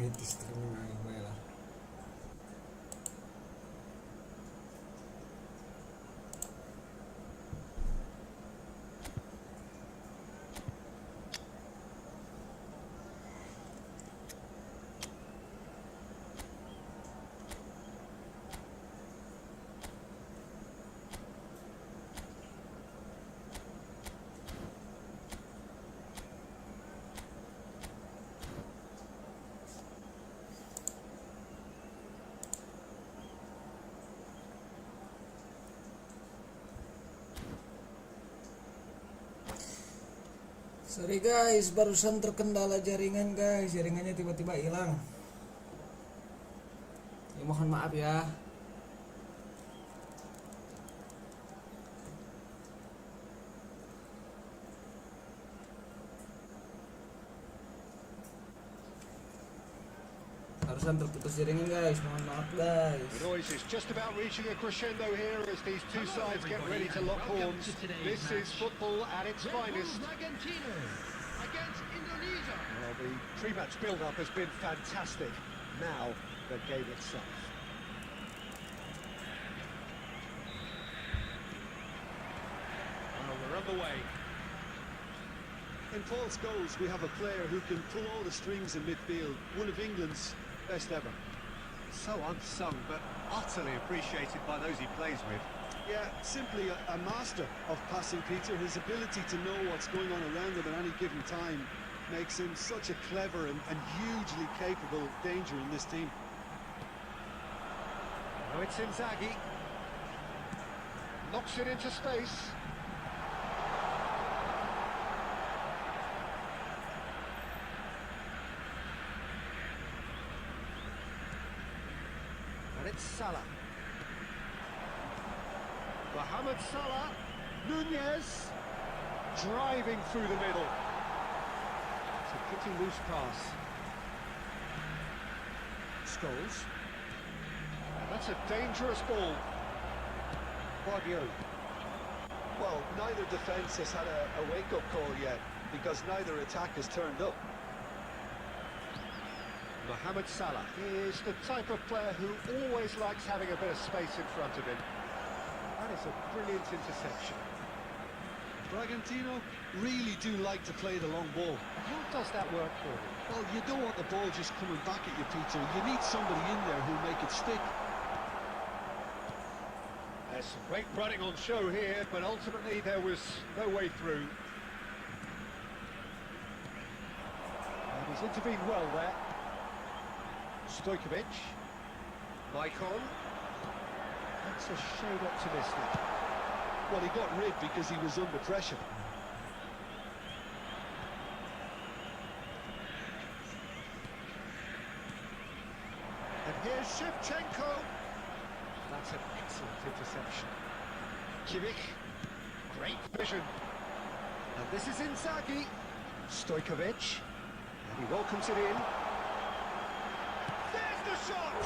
Itu streaming aing bae lah. Sorry guys, barusan terkendala jaringan guys, jaringannya tiba-tiba hilang. Ya mohon maaf ya. Barusan terputus jaringan guys, mohon maaf guys. The noise is just about reaching a crescendo here as these two sides get ready to lock horns. This is football at its finest. Against Indonesia. Well, the pre-match build-up has been fantastic. Now, the game itself. Well, we're underway. In Paul's goals, we have a player who can pull all the strings in midfield. One of England's best ever. So unsung, but utterly appreciated by those he plays with. Yeah, simply a master of passing, Peter. His ability to know what's going on around him at any given time makes him such a clever and hugely capable danger in this team. Now it's Inzaghi. Knocks it into space. And it's Salah. Mohamed Salah. Nunez. Driving through the middle. It's a pretty loose pass. Scholes. And that's a dangerous ball. Guardiola. Well, neither defence has had a wake-up call yet, because neither attack has turned up. Mohamed Salah is the type of player who always likes having a bit of space in front of him. That is a brilliant interception. Bragantino really do like to play the long ball. How does that work for them? Well, you don't want the ball just coming back at you, Peter. You need somebody in there who'll make it stick. There's some great running on show here, but ultimately there was no way through. And he's intervened well there. Stojkovic. Maicon. That's a shade optimistic. Well, he got rid because he was under pressure. And here's Shevchenko. That's an excellent interception. Kimmich. Great vision. And this is Inzaghi. Stojkovic. And he welcomes it in. There's the shot!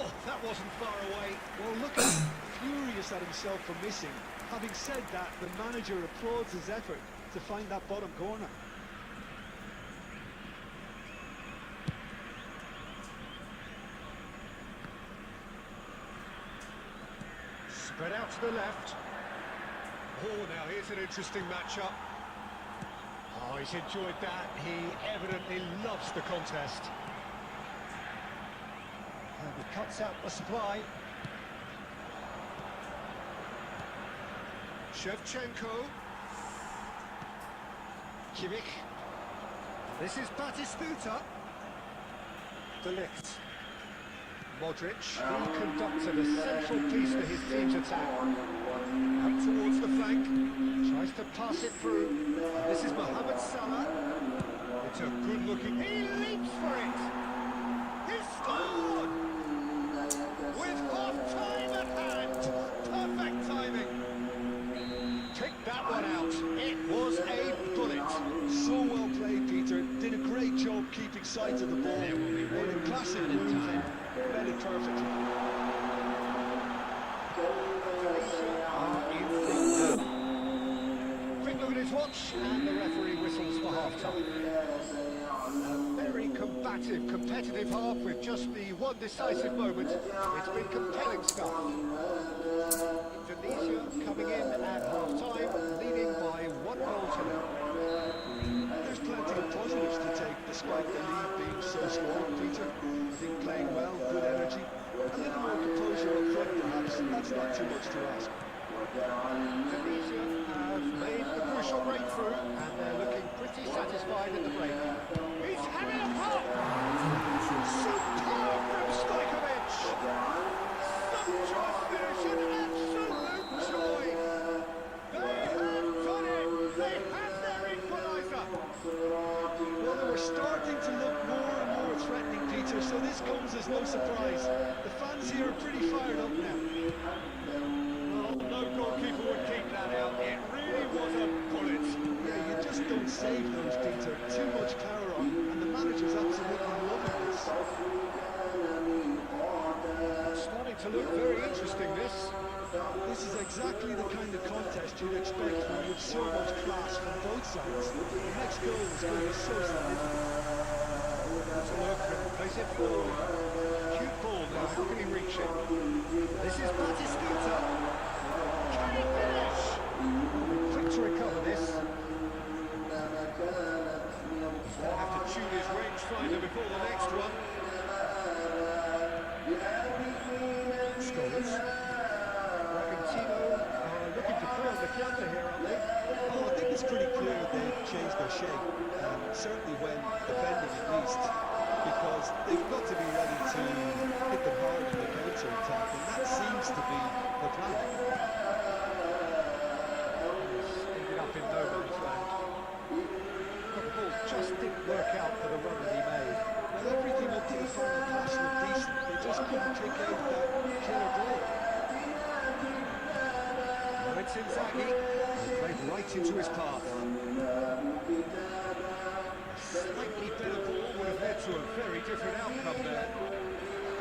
Oh, that wasn't far away. Well, look at him, furious at himself for missing. Having said that, the manager applauds his effort to find that bottom corner. Spread out to the left. Oh, now here's an interesting matchup. Oh, he's enjoyed that. He evidently loves the contest. And he cuts out the supply. Shevchenko. Kimmich. This is Batistuta. De Ligt. Modric, the conductor, the central piece to his team's attack. Out towards the flank. Tries to pass it through. And this is Mohamed Salah. It's a good-looking... He leaps for it! He scored! With half-time at hand! Perfect timing! Take that one out. It was a bullet. So well played, Peter. Did a great job keeping sight of the ball. There will be Made a classic move and read it perfectly. Quick look at his watch, and the referee whistles for half-time. A very combative, competitive half with just the one decisive moment. It's been compelling stuff. Indonesia coming in at half-time, leading by 1-0. There's plenty of positives to take, despite the lead being so small, Peter. I think playing well, good energy. A little more composure up front, perhaps. That's not too much to ask. Indonesia have made the crucial breakthrough, and they're looking pretty satisfied at the break. He's had it apart! Superb from Stojkovic! Sumptuous finish and absolute joy! They have done it! They have their equaliser! Well, they were starting to look more and more threatening, Peter, so this comes as no surprise. The fans here are pretty fired up now. Well, no goalkeeper would keep that out. It really was a bullet. Yeah, you just don't save those, Peter. Too much power on, and the manager's absolutely loving this. It's starting to look very interesting, this. This is exactly the kind of contest you'd expect when you have so much class from both sides. The next goal is going to be so significant. That's a look and plays it forward. Cute ball now, how can he reach it? This is Batistuta. Can he finish? Quick to recover this. He'll have to tune his rangefinder before the next one. Scores. Argentino are looking to curl the counter here, aren't they? Oh, I think it's pretty clear they've changed their shape, certainly when defending at least, because they've got to be ready to hit them hard in the counter-attack, and that seems to be the plan. Ended up in no man's land. But the ball just didn't work out for the run that he made. Well, everything up to the final pass looked decent, they just couldn't kick out that killer goal. Now it's Inzaghi, who played right into his path. A slightly better ball would have led to a very different outcome there.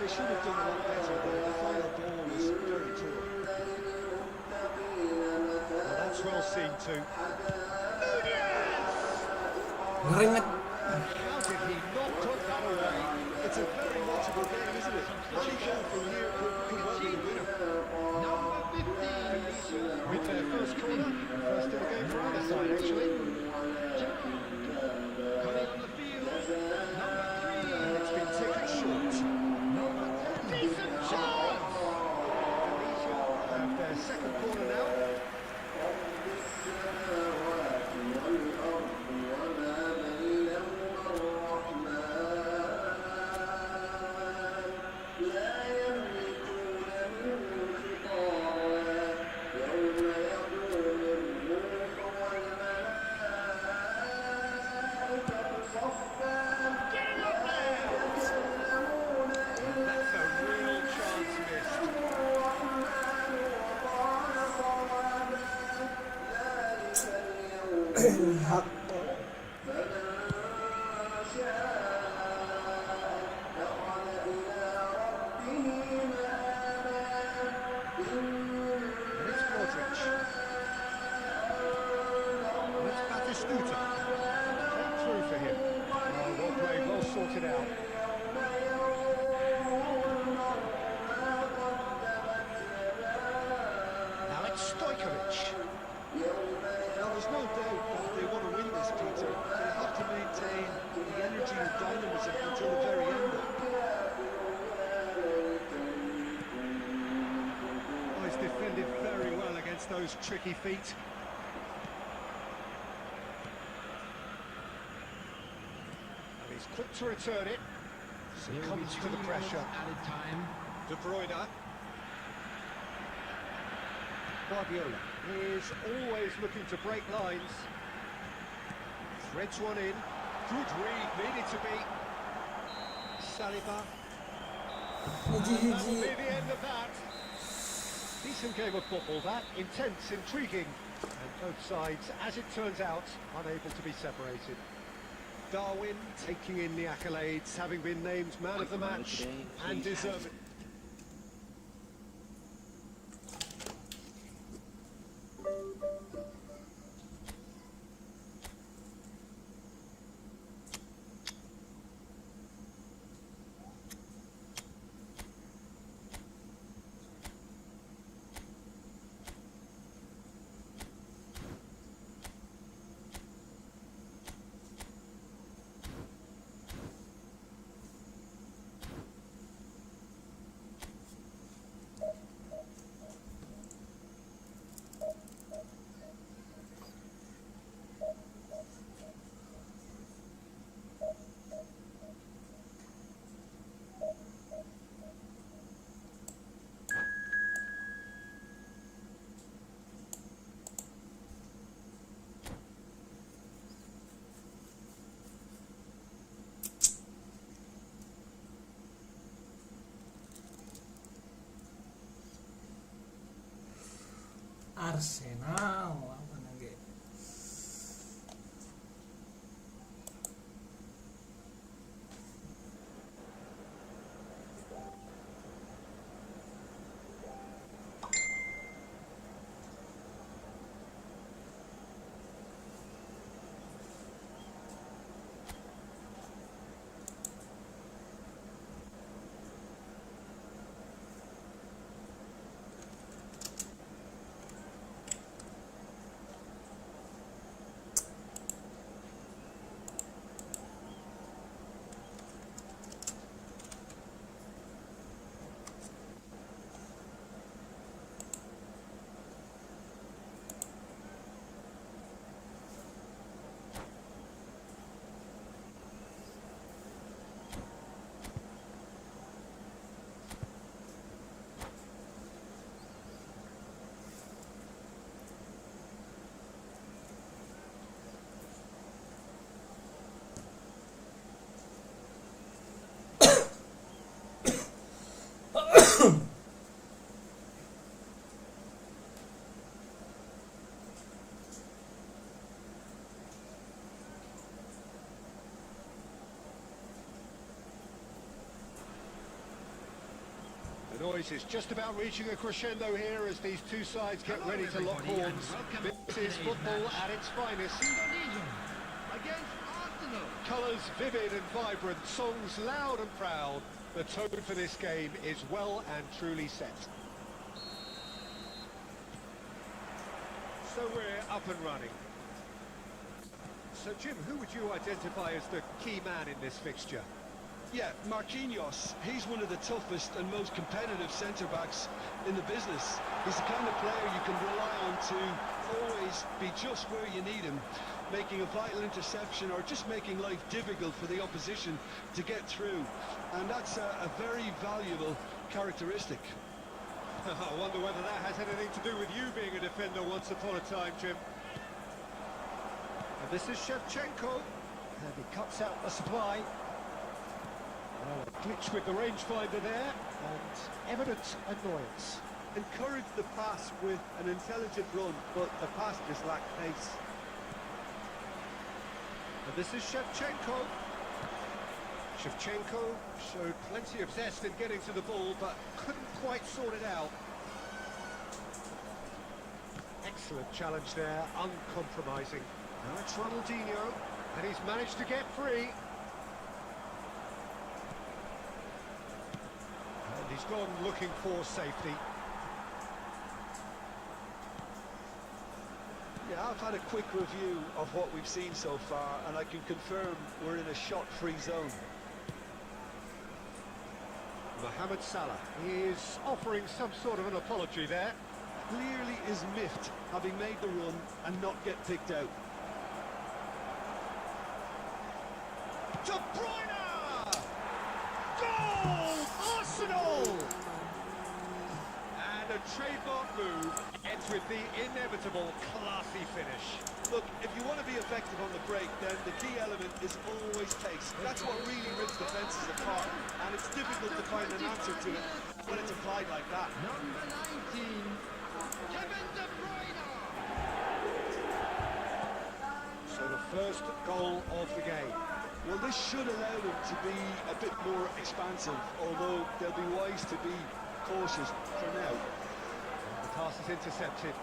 They should have done a lot better there. The final ball was very poor. Well, that's well seen too. Ngeringet. How did he not put that away? It's a very watchable game, isn't it? Any goal from here could well be the winner. Number 15. With their first corner, first of the game for either side actually. Coming on the field. Number 3. And it's been taken short. Decent chance. Indonesia have their second corner now. That's a real chance missed. Hak. And it's Modric. And it's Batistuta. Came through for him. Oh, well played, well sorted out. Now it's Stojkovic. Now, there's no doubt that if they want to win this, Peter, they have to maintain the energy and dynamism until the very end. Oh, he's defended very well against those tricky feet. And he's quick to return it. Succumbs to the pressure. Added time. De Bruyne. Guardiola is always looking to break lines. Threads one in. Good read, needed to be. Saliba. And that will be the end of that. Decent game of football, that. Intense, intriguing. And both sides, as it turns out, unable to be separated. Darwin taking in the accolades, having been named man of the match, and deserved. Arsenal lawan ge. The noise is just about reaching a crescendo here as these two sides get Hello, ready to lock everybody, and horns. welcome This to is today's football match. at its finest. Legion against Arsenal. Colours vivid and vibrant, songs loud and proud. The tone for this game is well and truly set. So we're up and running. So Jim, who would you identify as the key man in this fixture? Yeah, Marquinhos, he's one of the toughest and most competitive centre-backs in the business. He's the kind of player you can rely on to always be just where you need him, making a vital interception or just making life difficult for the opposition to get through. And that's a very valuable characteristic. I wonder whether that has anything to do with you being a defender once upon a time, Jim. And this is Shevchenko, and he cuts out the supply. Glitch with the rangefinder there, and evident annoyance. Encourage the pass with an intelligent run, but the pass just lacked pace. And this is Shevchenko. Shevchenko showed plenty of zest in getting to the ball, but couldn't quite sort it out. Excellent challenge there, uncompromising. Now it's Ronaldinho, and he's managed to get free. And he's gone looking for safety. Yeah, I've had a quick review of what we've seen so far, and I can confirm we're in a shot-free zone. Mohamed Salah is offering some sort of an apology there. Clearly is miffed, having made the run and not get picked out. De Bruyne! Goal! Arsenal! And a trademark move ends with the inevitable classy finish. Look, if you want to be effective on the break, then the key element is always pace. That's what really rips defences apart, and it's difficult to find an answer to it when it's applied like that. Number 19, Kevin De Bruyne. So the first goal of the game. Well, this should allow them to be a bit more expansive, although they'll be wise to be cautious for now. The pass is intercepted.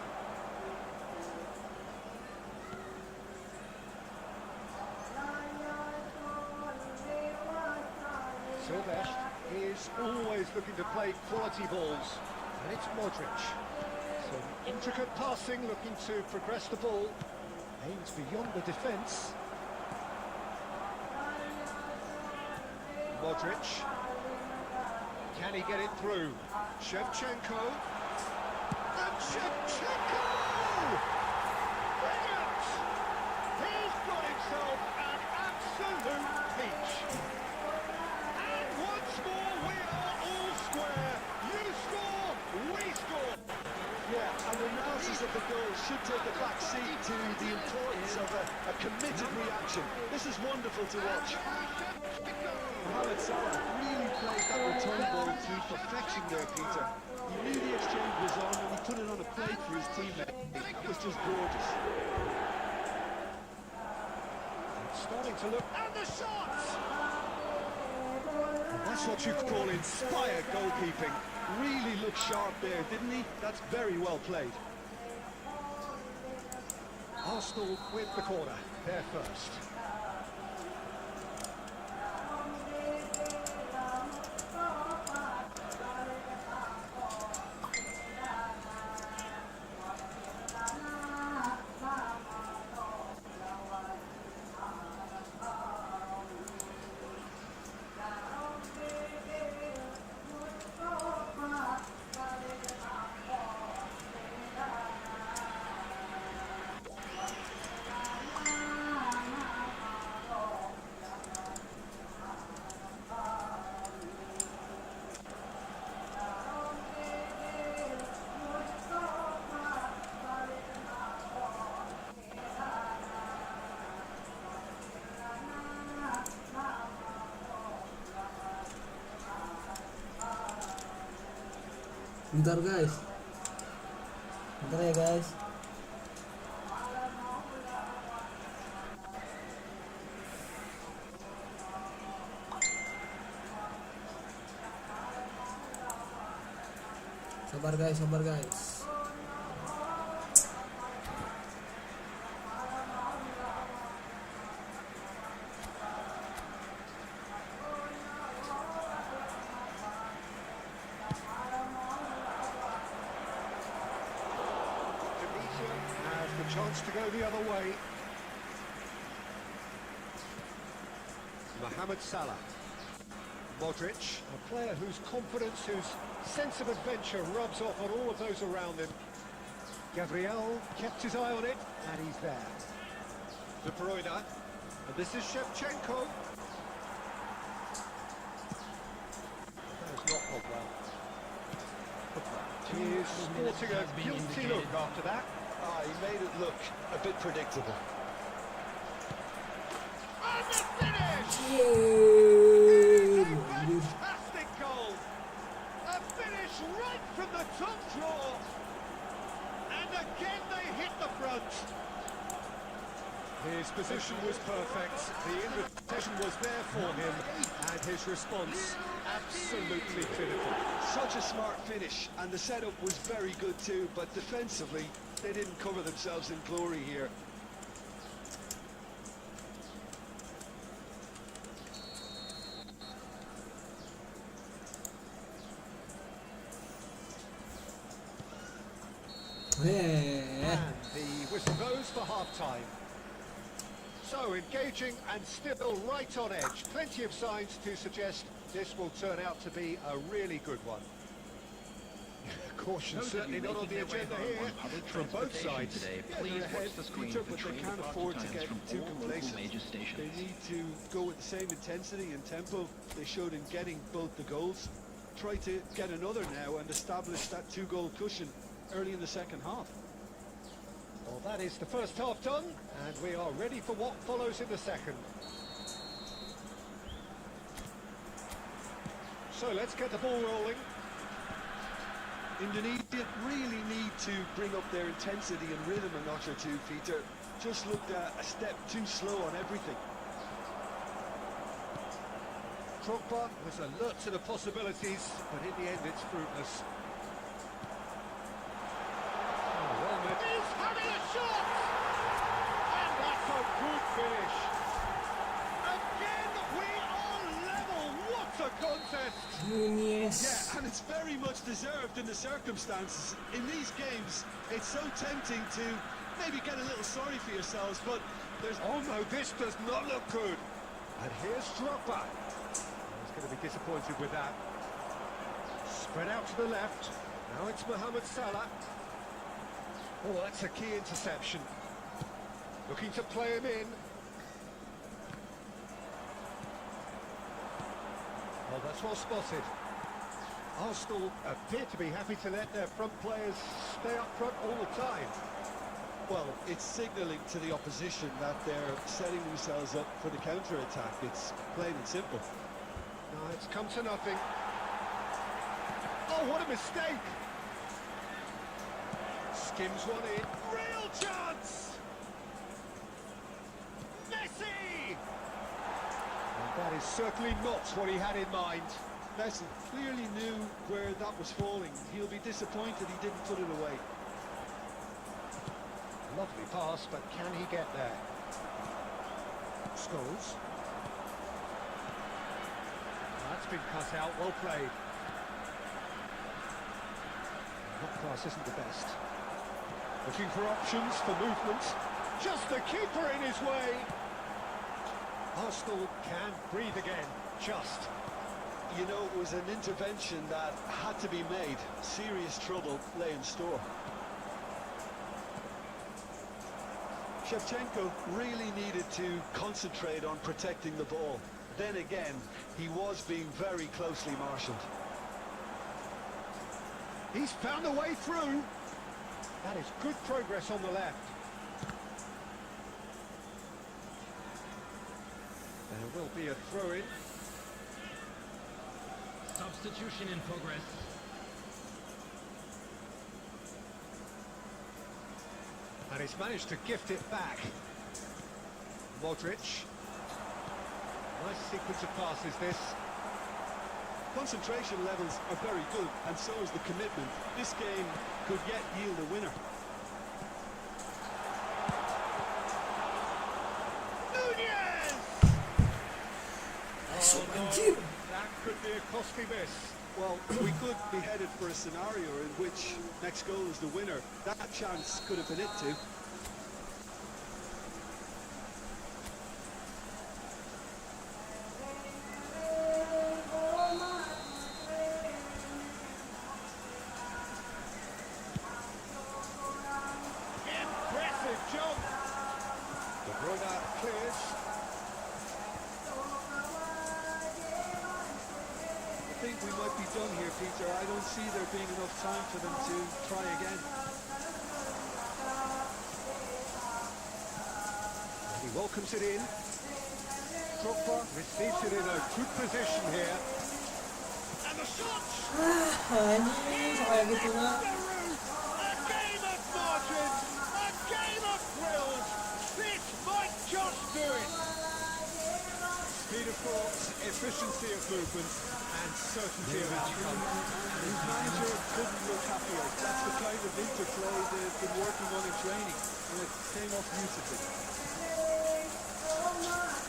Silvestre is always looking to play quality balls, and it's Modric. Some intricate passing, looking to progress the ball. Aims beyond the defence. Modric. Can he get it through? Shevchenko. And Shevchenko! Brilliant! He's got himself an absolute peach. And once more we are all square. You score, we score. Yeah, and the analysis of the goal should take a back seat to the importance of a committed reaction. This is wonderful to watch. Shevchenko. Mohamed Salah really played that return ball to perfection there, Peter. He knew the exchange was on and he put it on a plate for his teammate. It was just gorgeous. It's starting to look... And the shots! That's what you call inspired goalkeeping. Really looked sharp there, didn't he? That's very well played. Arsenal with the corner. They're first. Bentar guys. Bentar ya guys. Sabar guys, sabar guys. Has the chance to go the other way. Mohamed Salah. Modric, a player whose confidence, whose sense of adventure rubs off on all of those around him. Gabriel kept his eye on it, and he's there. De Bruyne, and this is Shevchenko. That has not gone well. He is sporting a guilty look after that. Ah, he made it look a bit predictable. And the finish! Yeay. Fantastic goal! A finish right from the top draw! And again they hit the front! His position was perfect, the invitation was there for him, and his response absolutely clinical. Such a smart finish, and the setup was very good too, but defensively, they didn't cover themselves in glory here. Yeah. And the whistle goes for half-time. So engaging and still right on edge. Plenty of signs to suggest this will turn out to be a really good one. Caution certainly not on the agenda here from both sides. Today, Yeah, please they're ahead, watch the screen Peter, for but they train can't brought afford to times get from too all local complacent. major stations. They need to go with the same intensity and tempo they showed in getting both the goals. Try to get another now and establish that two-goal cushion early in the second half. Well, that is the first half done, and we are ready for what follows in the second. So let's get the ball rolling. Indonesia really need to bring up their intensity and rhythm a notch or two, Peter. Just looked a step too slow on everything. Drogba was alert to the possibilities, but in the end it's fruitless. He's having a shot! And that's a good finish. Again, we are level. What a contest! Yes. Yeah, and it's very much deserved in the circumstances. In these games, it's so tempting to maybe get a little sorry for yourselves, but there's... Oh no, this does not look good. And here's Drogba. He's going to be disappointed with that. Spread out to the left. Now it's Mohamed Salah. Oh, that's a key interception. Looking to play him in. Oh, that's well spotted. Arsenal appear to be happy to let their front players stay up front all the time. Well, it's signalling to the opposition that they're setting themselves up for the counter-attack. It's plain and simple. No, it's come to nothing. Oh, what a mistake! Skims one in. Real chance! Messi! And that is certainly not what he had in mind. Messi clearly knew where that was falling. He'll be disappointed he didn't put it away. Lovely pass, but can he get there? Scholes. That's been cut out, well played. That pass isn't the best. Looking for options, for movement. Just the keeper in his way. Arsenal can breathe again, just. You know, it was an intervention that had to be made. Serious trouble lay in store. Shevchenko really needed to concentrate on protecting the ball. Then again, he was being very closely marshalled. He's found a way through. That is good progress on the left. There will be a throw-in. Substitution in progress. And he's managed to gift it back. Modric. Nice sequence of passes, this. Concentration levels are very good, and so is the commitment. This game could yet yield a winner. Nunez! Masuk Oh, anjir. that could be a costly miss. Well, we could be headed for a scenario in which next goal is the winner. That chance could have been it too. Impressive job. De Bruyne clears. I think we might be done here, Peter. I don't see there being enough time for them to try again. And he welcomes it in. Drogba receives it in a good position here. And the shot! Anjing, kayak gitu lah. A game of margins, a game of thrills. This might just do it. Speed of thought, efficiency of movement, and certainty of outcome. His manager couldn't look happier. That's the kind of interplay they've been working on in training, and it came off beautifully.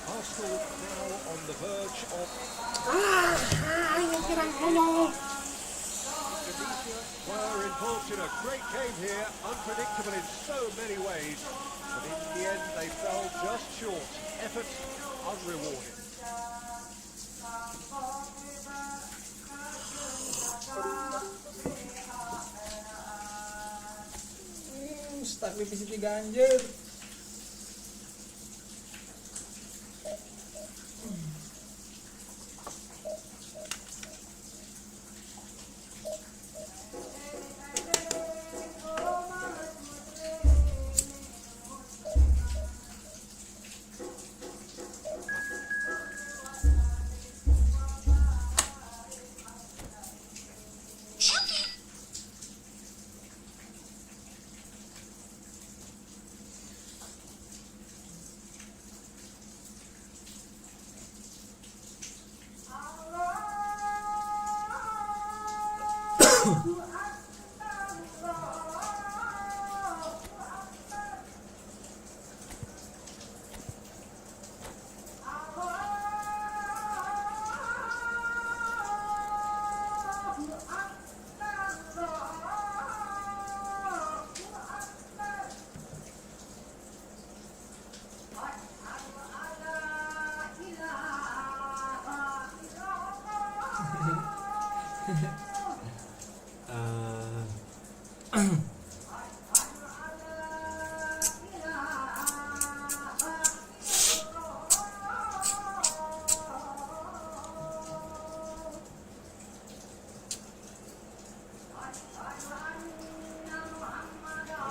Arsenal now on the verge of Yang kira ngomong. were involved in a great game here, unpredictable in so many ways, but in the end they fell just short. Effort unrewarded. Stuck divisi 3 anjir.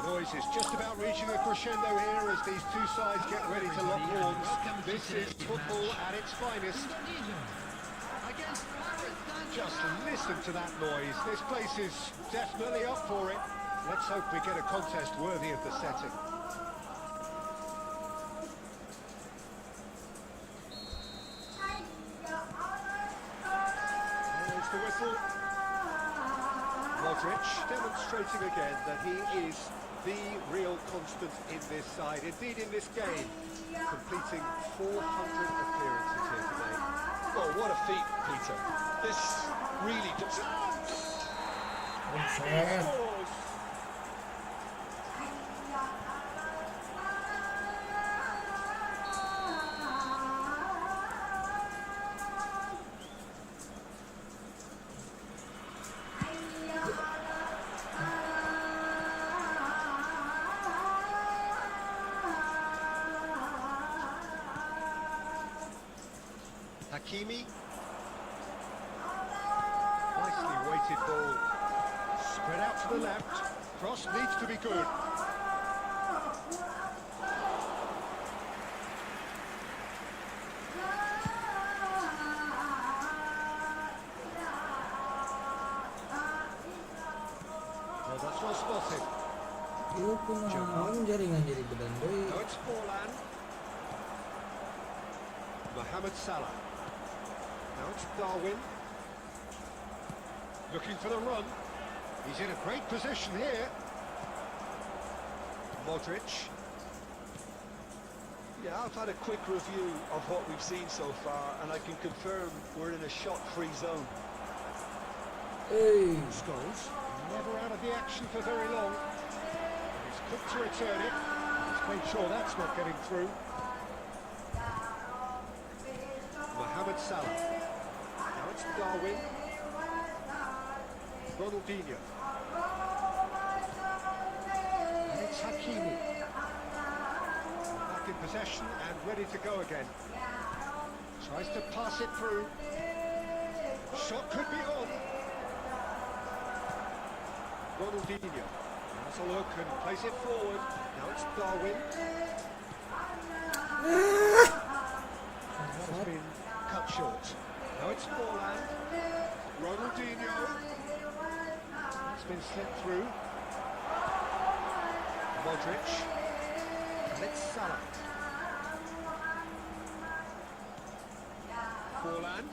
The noise is just about reaching a crescendo here as these two sides get ready to lock horns. This is football at its finest. Again, Just listen to that noise. This place is definitely up for it. Let's hope we get a contest worthy of the setting. There's the whistle. Modric demonstrating again that he is the real constant in this side, indeed in this game, completing 400 appearances here today. Oh, what a feat, Peter. This really does... Offside. Scores! Hakimi. Nicely weighted ball. Spread out to the left. Cross needs to be good. Well, that's well spotted. Yo kunaon jaringan jadi bedan deui. Now it's Forlan. Mohamed Salah. Now it's Darwin. Looking for the run. He's in a great position here. Modric. Yeah, I've had a quick review of what we've seen so far, and I can confirm we're in a shot-free zone. Hey, Scholes. Never out of the action for very long. He's quick to return it. He's made sure that's not getting through. Mohamed Salah. Now it's Darwin. Ronaldinho. And it's Hakimi. Back in possession and ready to go again. Tries to pass it through. Shot could be on. Ronaldinho. Has a look and plays it forward. Now it's Darwin. That's been cut short. Now it's Forlan. Ronaldinho. It's been slipped through. Modric. And it's Salah. Forlan.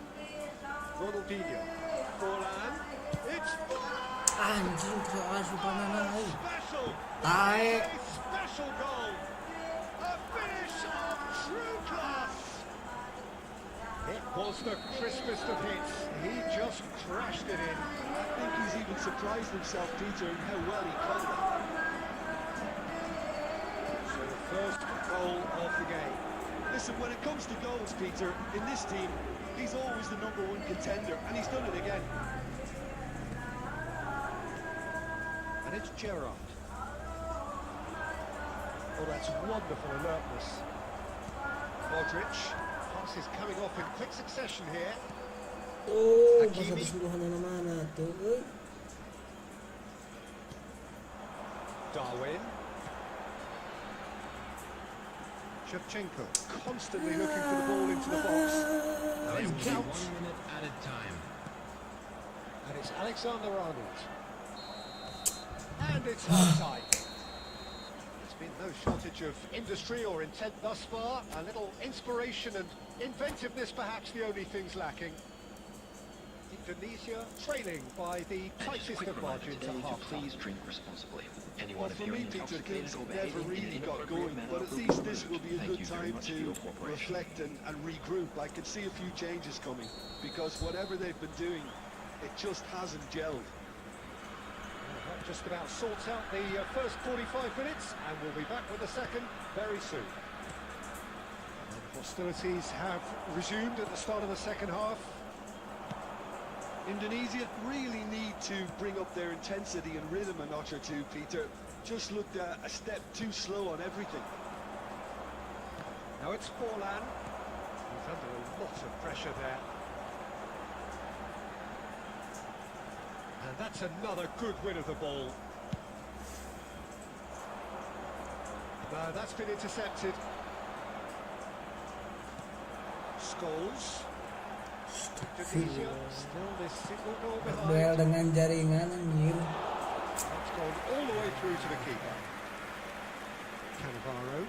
Ronaldinho. Forlan. It's anjing keras rupana euy. special. Tae. A special goal. A finish of true class. It was the crispest of hits. He just crashed it in. I think he's even surprised himself, Peter, in how well he caught that. So the first goal of the game. Listen, when it comes to goals, Peter, in this team, he's always the #1 contender, and he's done it again. And it's Gerrard. Oh, that's wonderful alertness. Modric. Pass is coming off in quick succession here. Oh, Hakimi. masa disuruhan mana tuh euy. Darwin. Shevchenko constantly looking for the ball into the box. Now it's Count. 1 minute added time. And it's Alexander-Arnold. And it's half-time. There's been no shortage of industry or intent thus far. A little inspiration and inventiveness perhaps the only things lacking. Indonesia trailing by the tightest of margins at half-time. Please drink responsibly. Well, Anyone for me, Peter, intoxicated things or never behaving in really an got inappropriate going, manner but at will be least this will removed. be a Thank good you very time much for to your cooperation. reflect and regroup. I can see a few changes coming, because whatever they've been doing, it just hasn't gelled. That just about sorts out the first 45 minutes, and we'll be back with the second very soon. And hostilities have resumed at the start of the second half. Indonesia really need to bring up their intensity and rhythm a notch or two, Peter. Just looked a step too slow on everything. Now it's Forlan. He's under a lot of pressure there. And that's another good win of the ball. No, that's been intercepted. Scholes. Tunisia still this single goal Duel behind. dengan jaringan anjir. It's gone all the way through to the keeper. Cannavaro.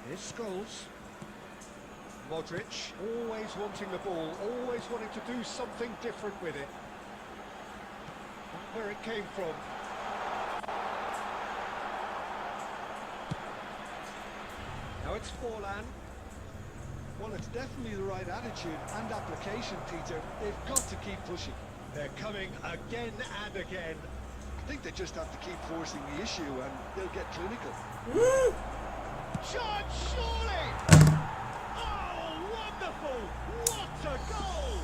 Here's Scholes. Modric, always wanting the ball, always wanting to do something different with it. Not where it came from. Now it's Forlan. Well, it's definitely the right attitude and application, Peter. They've got to keep pushing. They're coming again and again. I think they just have to keep forcing the issue and they'll get clinical. Shot, surely! Oh, wonderful! What a goal!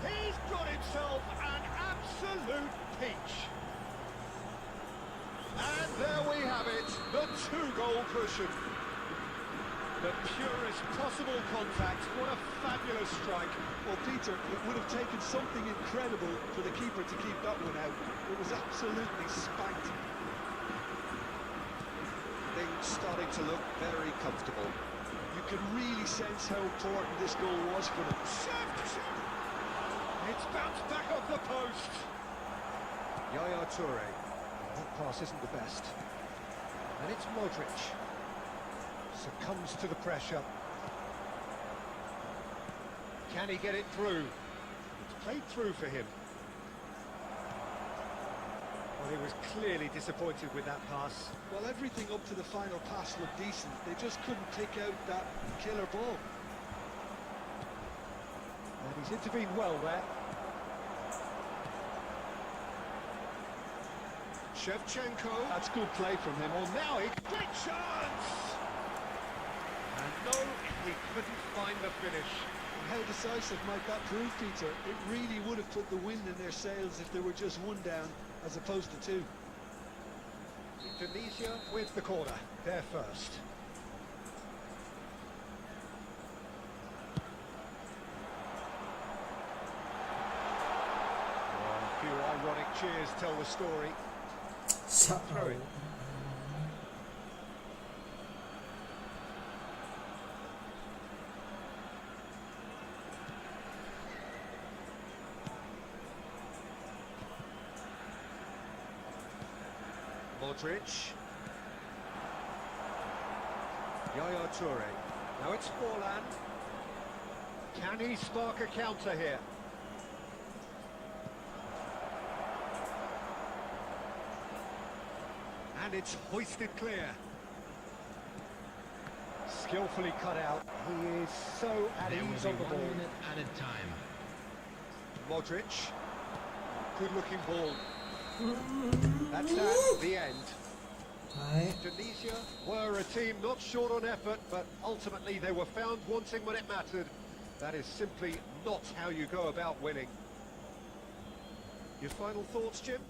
He's got himself an absolute peach. And there we have it, the two-goal cushion. The purest possible contact. What a fabulous strike. Well, Peter, it would have taken something incredible for the keeper to keep that one out. It was absolutely spanked. Things starting to look very comfortable. You can really sense how important this goal was for them. It's bounced back off the post. Yaya Toure. That pass isn't the best. And it's Modric. Succumbs to the pressure. Can he get it through? It's played through for him. Well, he was clearly disappointed with that pass. Well, everything up to the final pass looked decent. They just couldn't pick out that killer ball. And he's intervened well there. Shevchenko. That's good play from him. Well, now he... Great chance! And no, he couldn't find the finish. How decisive might that prove, Peter? It really would have put the wind in their sails if there were just one down as opposed to two. Tunisia with the corner. They're first. Well, a few ironic cheers tell the story. Throw it. Modric. Yaya Toure. Now it's Forlan. Can he spark a counter here? And it's hoisted clear. Skillfully cut out. He is so at ease on the ball. Added time. Modric. Good-looking ball. That's that, the end. Hai. Tunisia were a team not short on effort, but ultimately they were found wanting when it mattered. That is simply not how you go about winning. Your final thoughts, Jim?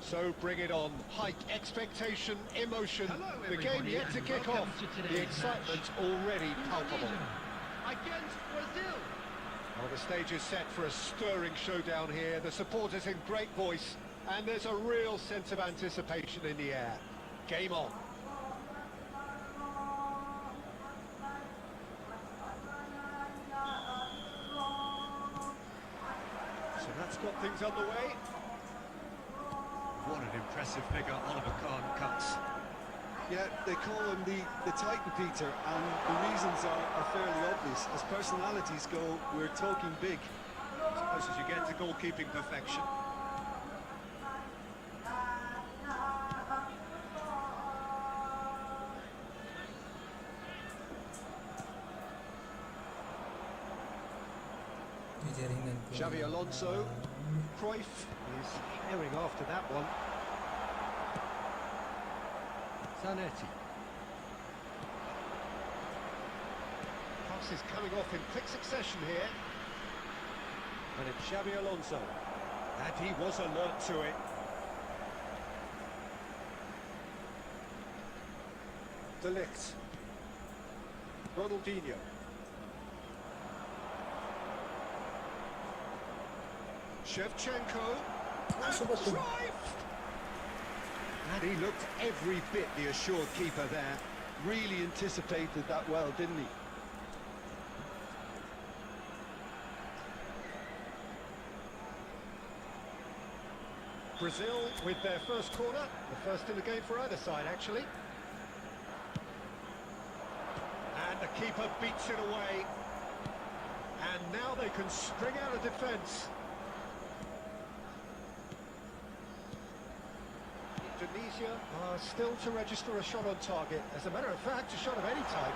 So bring it on. Hike, expectation, emotion. Hello, The game everybody, yet to and kick welcome off. to The today's excitement match. already palpable. Indonesia against Brazil. Well, the stage is set for a stirring showdown here. The supporters in great voice, and there's a real sense of anticipation in the air. Game on. So that's got things underway. What an impressive figure Oliver Kahn cuts. Yeah, they call him the Titan, Peter, and the reasons are fairly obvious. As personalities go, we're talking big. As close as you get to goalkeeping perfection. Di jaringan Xavi Alonso. Cruyff is herring after that one. Zanetti. Pass is coming off in quick succession here. And it's Xavi Alonso. And he was alert to it. De Ligt. Ronaldinho. Shevchenko. Masuk betul. Cruyff! And he looked every bit the assured keeper there. Really anticipated that well, didn't he? Brazil with their first corner, the first in the game for either side actually. And the keeper beats it away. And now they can string out a defence. Indonesia are still to register a shot on target. As a matter of fact, a shot of any type.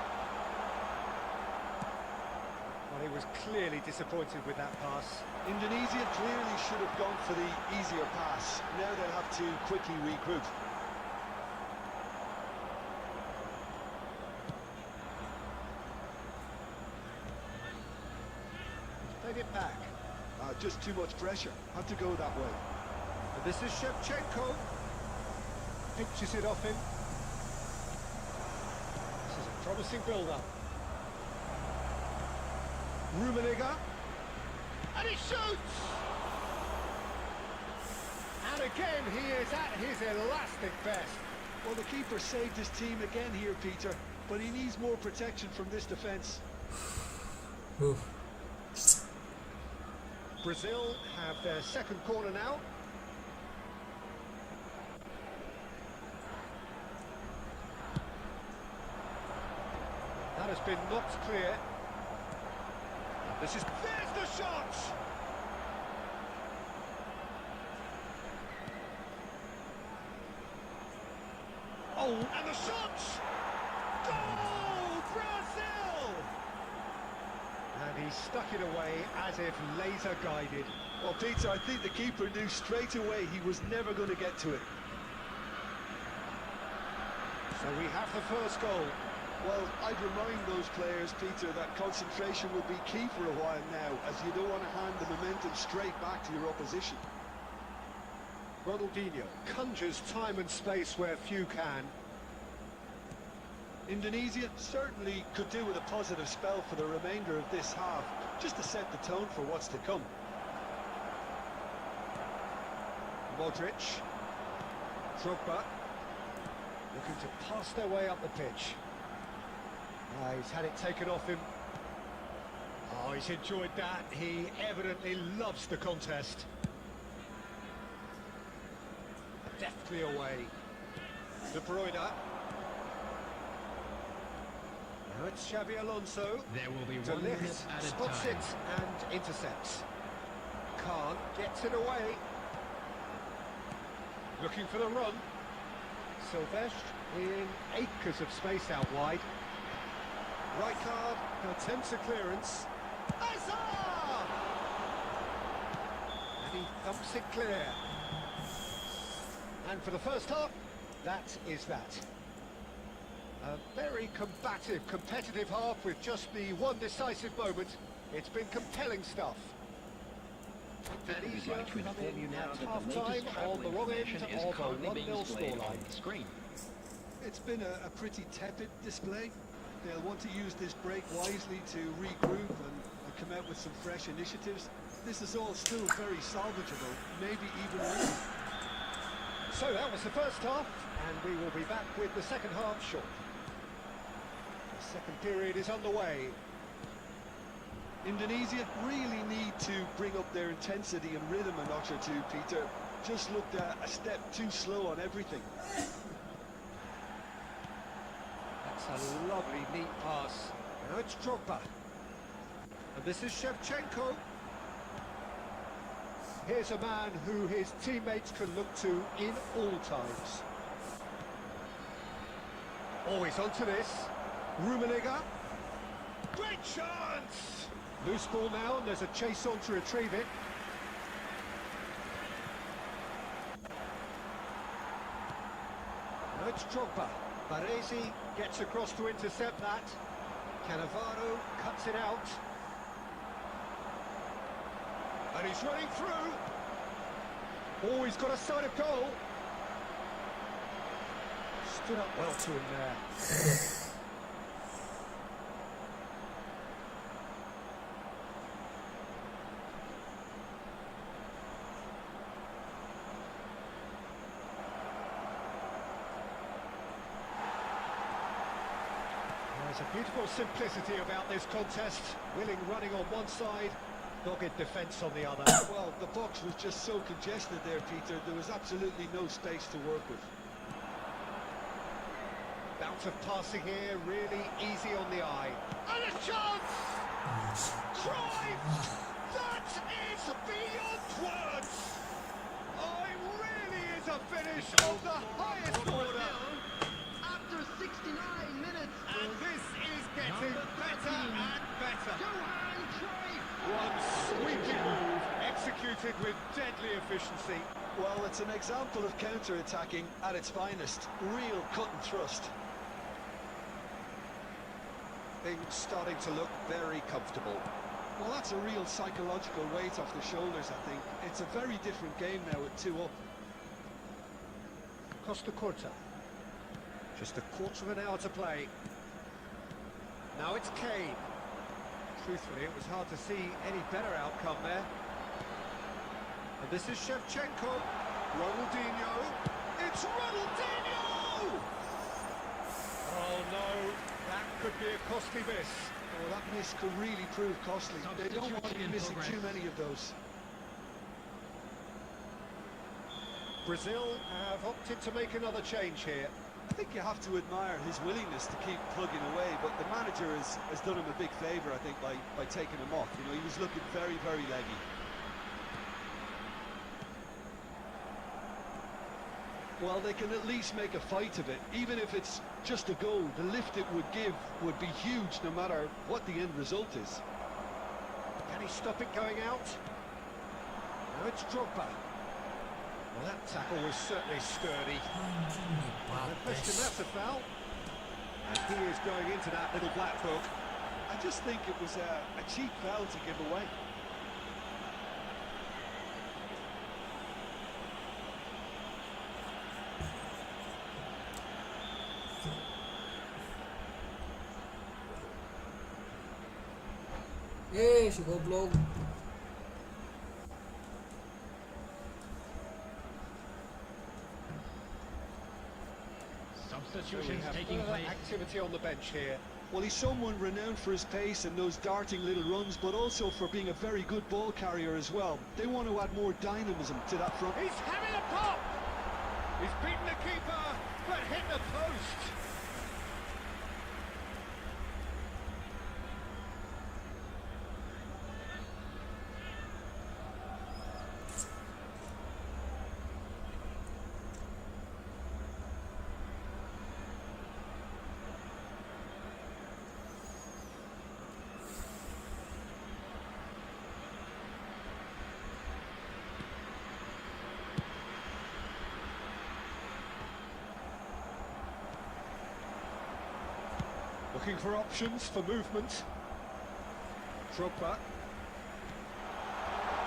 Well, he was clearly disappointed with that pass. Indonesia clearly should have gone for the easier pass. Now they'll have to quickly regroup. Played it back. Just too much pressure. Had to go that way. And this is Shevchenko. Pinches it off him. This is a promising build-up. Rummenigge. And he shoots! And again, he is at his elastic best. Well, the keeper saved his team again here, Peter, but he needs more protection from this defence. Brazil have their second corner now. That has been knocked clear. There's the shot! Oh, and the shot! Goal! Brazil! And he stuck it away as if laser guided. Well, Peter, I think the keeper knew straight away he was never going to get to it. So we have the first goal. Well, I'd remind those players, Peter, that concentration will be key for a while now, as you don't want to hand the momentum straight back to your opposition. Ronaldinho conjures time and space where few can. Indonesia certainly could do with a positive spell for the remainder of this half, just to set the tone for what's to come. Modric. Drogba. Looking to pass their way up the pitch. He's had it taken off him. Oh, he's enjoyed that. He evidently loves the contest. Deftly away. De Bruyne. Now it's Xabi Alonso. There will be De 1 minute Ligt at a spots time. it and intercepts. Kahn gets it away. Looking for the run. Silvestre in acres of space out wide. Rijkaard attempts a clearance. Hazard! And he thumps it clear. And for the first half, that is that. A very combative, competitive half with just the one decisive moment. It's been compelling stuff. That We'd easier like to inform you now at that the half-time latest travel on the wrong end information is of a currently being 1-0 displayed on scoreline. the screen. It's been a pretty tepid display. They'll want to use this break wisely to regroup and come out with some fresh initiatives. This is all still very salvageable, maybe even winning. So that was the first half, and we will be back with the second half shortly. The second period is underway. Indonesia really need to bring up their intensity and rhythm a notch or two, Peter. Just looked a step too slow on everything. That's a lovely, neat pass. Now it's Drogba. And this is Shevchenko. Here's a man who his teammates can look to in all times. Always onto this. Rummenigge. Great chance! Loose ball now, and there's a chase on to retrieve it. Now it's Drogba. Baresi gets across to intercept that. Cannavaro cuts it out. And he's running through. Oh, he's got a sight of goal. Stood up well to him there. There's a beautiful simplicity about this contest. Willing running on one side, dogged defence on the other. Well, the box was just so congested there, Peter. There was absolutely no space to work with. Bounce of passing here, really easy on the eye. And a chance! Drive! That is beyond words! Oh, it really is a finish of the highest order! After 69 minutes, And this is getting better and better. Johan Cruyff. One sweeping move, executed with deadly efficiency. Well, it's an example of counter-attacking at its finest. Real cut and thrust. Things starting to look very comfortable. Well, that's a real psychological weight off the shoulders, I think. It's a very different game now at 2 up. Costa Curta. Just a quarter of an hour to play. Now it's Kane. Truthfully, it was hard to see any better outcome there. And this is Shevchenko. Ronaldinho. It's Ronaldinho! Oh no, that could be a costly miss. Oh, that miss could really prove costly. They don't want to be missing too many of those. Brazil have opted to make another change here. I think you have to admire his willingness to keep plugging away, but the manager has done him a big favour, I think, by taking him off. You know, he was looking very, very leggy. Well, they can at least make a fight of it. Even if it's just a goal, the lift it would give would be huge no matter what the end result is. Can he stop it going out? Now it's Drogba. Well, that tackle was certainly sturdy. No question that's a foul. And he is going into that little black book. I just think it was a cheap foul to give away. Si goblok. Substitutions Have taking further place. activity on the bench here. Well, he's someone renowned for his pace and those darting little runs, but also for being a very good ball carrier as well. They want to add more dynamism to that front. He's having a pop! He's beaten the keeper, but hit the post. Looking for options for movement. Drogba.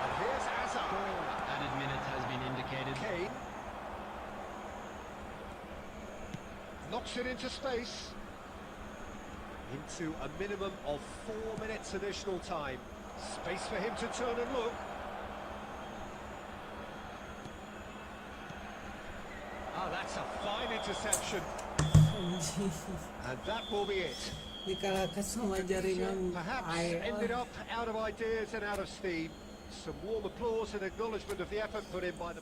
And here's Hazard. Added minute has been indicated. Kane. Knocks it into space. Into a minimum of 4 minutes additional time. Space for him to turn and look. Ah, that's a fine interception. And that will be it. Dikalahkan sama jaringan Perhaps air. ended up out of ideas and out of steam. Some warm applause and acknowledgement of the effort put in by the...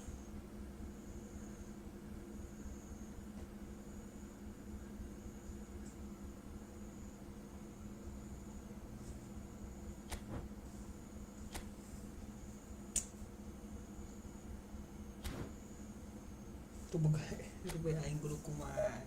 Tuh bukan, itu aing guru kumaha.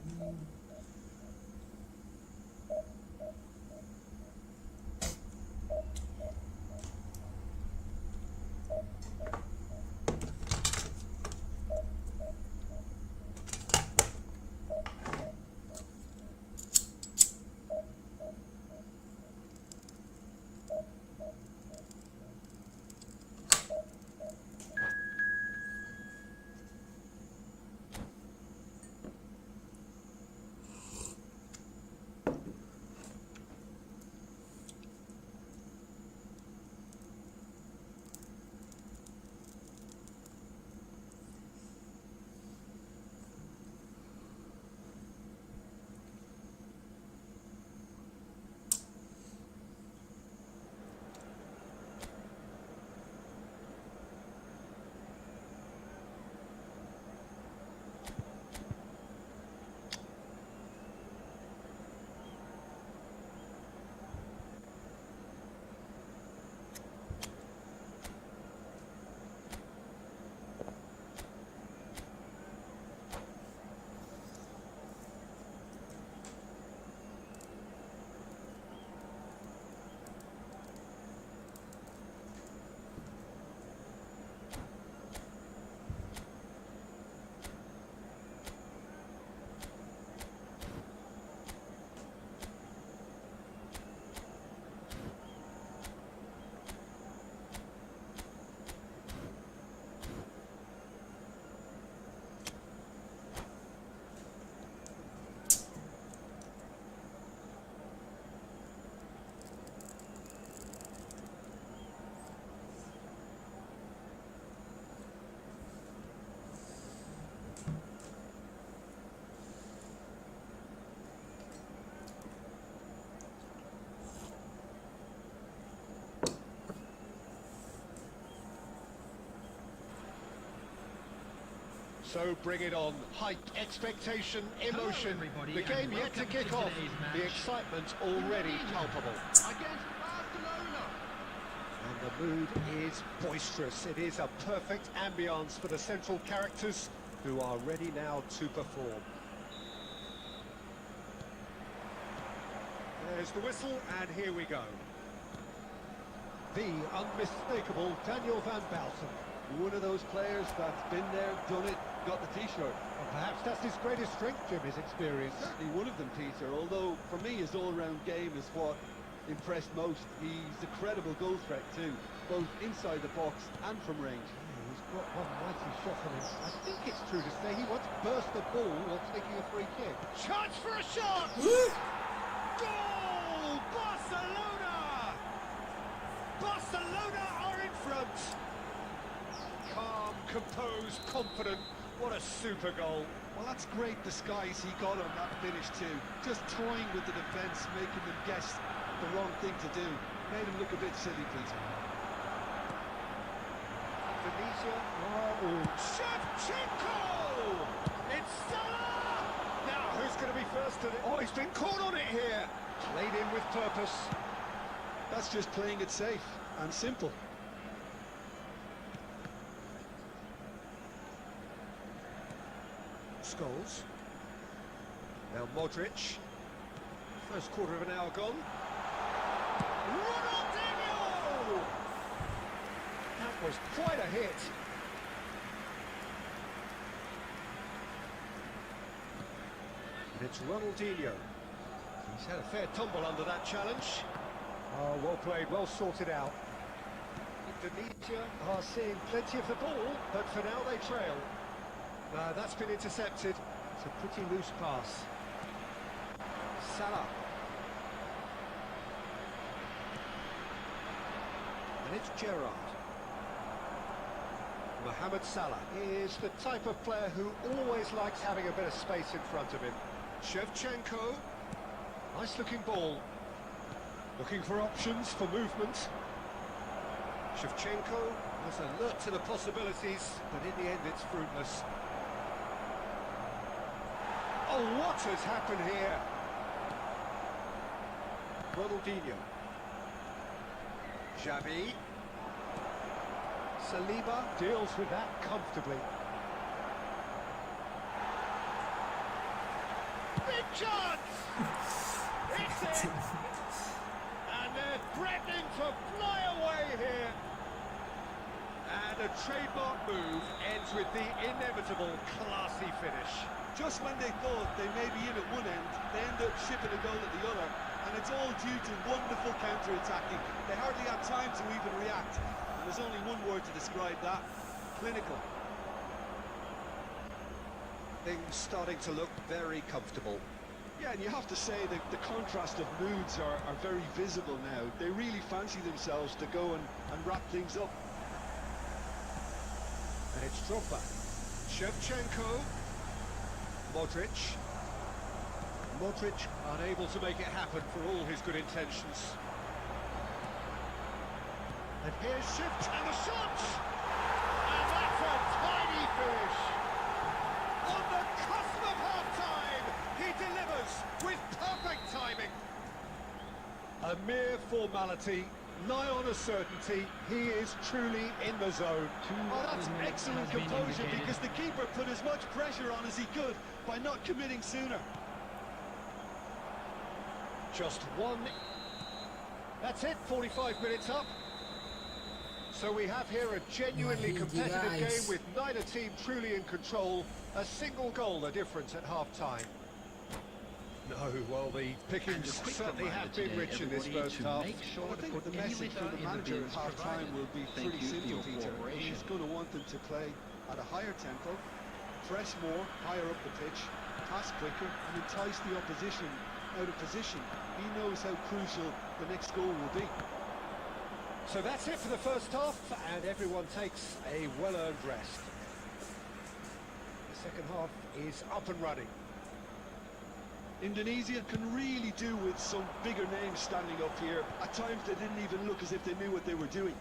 So bring it on. Hype, expectation, emotion. everybody, The game and yet to welcome kick to off. today's The match. excitement already palpable. Against Barcelona. And the mood is boisterous. It is a perfect ambience for the central characters who are ready now to perform. There's the whistle, and here we go. The unmistakable Daniel van Belsen. One of those players that's been there, done it, got the t-shirt. And perhaps that's his greatest strength, Jim, his experience. Certainly one of them, Peter, although for me his all-round game is what impressed most. He's a credible goal threat too, both inside the box and from range. He's got one mighty shot on him. I think it's true to say he once burst the ball while taking a free kick. Chance for a shot! Goal! Barcelona! Barcelona are in front! Calm, composed, confident. What a super goal. Well, that's great disguise he got on that finish too. Just toying with the defence, making them guess the wrong thing to do. Made him look a bit silly, Peter. Tunisia. Shevchenko! It's Salah! Now, who's going to be first to it? Oh, he's been caught on it here. Played in with purpose. That's just playing it safe and simple. Scholes. Now Modric. First quarter of an hour gone. Ronaldinho! That was quite a hit. And it's Ronaldinho. He's had a fair tumble under that challenge. Oh, well played, well sorted out. Indonesia are seeing plenty of the ball, but for now they trail. That's been intercepted. It's a pretty loose pass. Salah. And it's Gerrard. Mohamed Salah is the type of player who always likes having a bit of space in front of him. Shevchenko. Nice looking ball. Looking for options for movement. Shevchenko was alert to the possibilities, but in the end it's fruitless. Oh, what has happened here? Ronaldinho. Xavi. Saliba deals with that comfortably. Big chance! It's in! And they're threatening to fly away here. And a trademark move ends with the inevitable classy finish. Just when they thought they may be in at one end, they end up shipping a goal at the other, and it's all due to wonderful counter-attacking. They hardly had time to even react, and there's only one word to describe that: clinical. Things starting to look very comfortable. Yeah, and you have to say that the contrast of moods are very visible now. They really fancy themselves to go and wrap things up. And it's Drogba. Shevchenko. Modric. Modric unable to make it happen for all his good intentions. And here's Shift and the shot! And that's a tiny finish! On the cusp of half-time, he delivers with perfect timing. A mere formality, nigh on a certainty, he is truly in the zone. Oh, that's excellent composure, because the keeper put as much pressure on as he could by not committing sooner. Just one. That's it, 45 minutes up. So we have here a genuinely competitive game with neither team truly in control. A single goal the difference at half-time. No, well, the pickings certainly have been rich in this first half. Well, I think the message from the manager at half-time will be pretty simple, Peter. He's going to want them to play at a higher tempo, press more, higher up the pitch, pass quicker, and entice the opposition out of position. He knows how crucial the next goal will be. So that's it for the first half, and everyone takes a well-earned rest. The second half is up and running. Indonesia can really do with some bigger names standing up here. At times they didn't even look as if they knew what they were doing.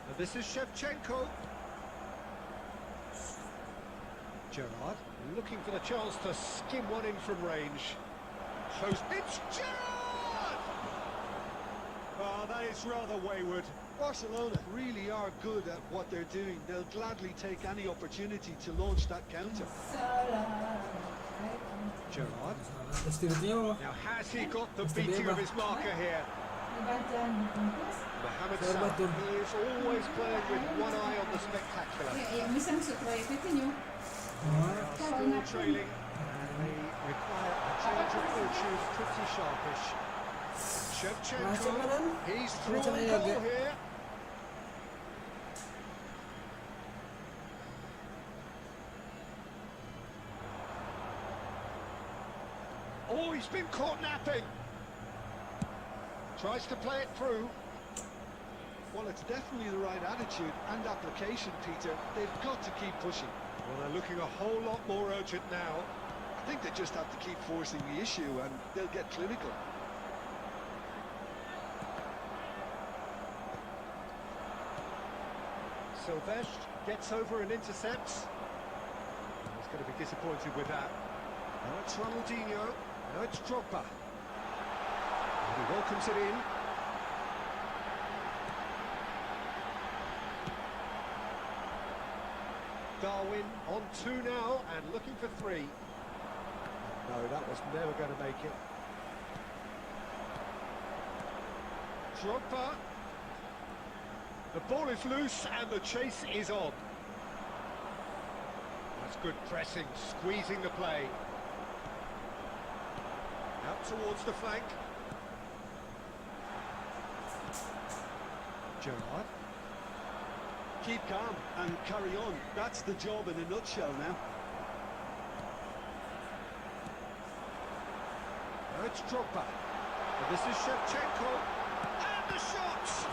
And this is Shevchenko. Gerrard looking for the chance to skim one in from range. Shows it's Gerrard! Oh, that is rather wayward. Barcelona really are good at what they're doing. They'll gladly take any opportunity to launch that counter. Gerrard. Terus tiba-tiba Now has he got the beating of his marker here? Mohamed Salah, he is always playing with one eye on the spectacular. Still trailing, and they require a change of fortune, pretty sharpish. Shevchenko, he's through on goal here. Oh, he's been caught napping. Tries to play it through. Well, it's definitely the right attitude and application, Peter. They've got to keep pushing. Well, they're looking a whole lot more urgent now. I think they just have to keep forcing the issue and they'll get clinical. Silvestre gets over and intercepts. He's going to be disappointed with that. Now it's Ronaldinho. Now it's Drogba. And he welcomes it in. Darwin on two now and looking for three. No, that was never going to make it. Drogba. The ball is loose and the chase is on. That's good pressing, squeezing the play. Out towards the flank. Gerard. Keep calm and carry on. That's the job in a nutshell now. Now it's Drogba. And this is Shevchenko. And the shots!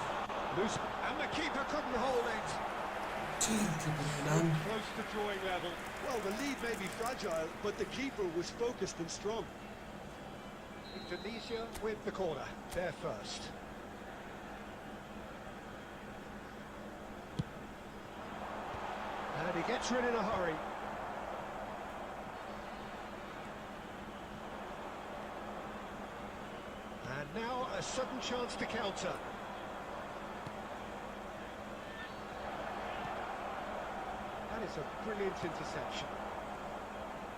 Loose, and the keeper couldn't hold it. Close to drawing level. Well, the lead may be fragile, but the keeper was focused and strong. Indonesia with the corner. They're first. And he gets rid in a hurry. And now a sudden chance to counter. That is a brilliant interception.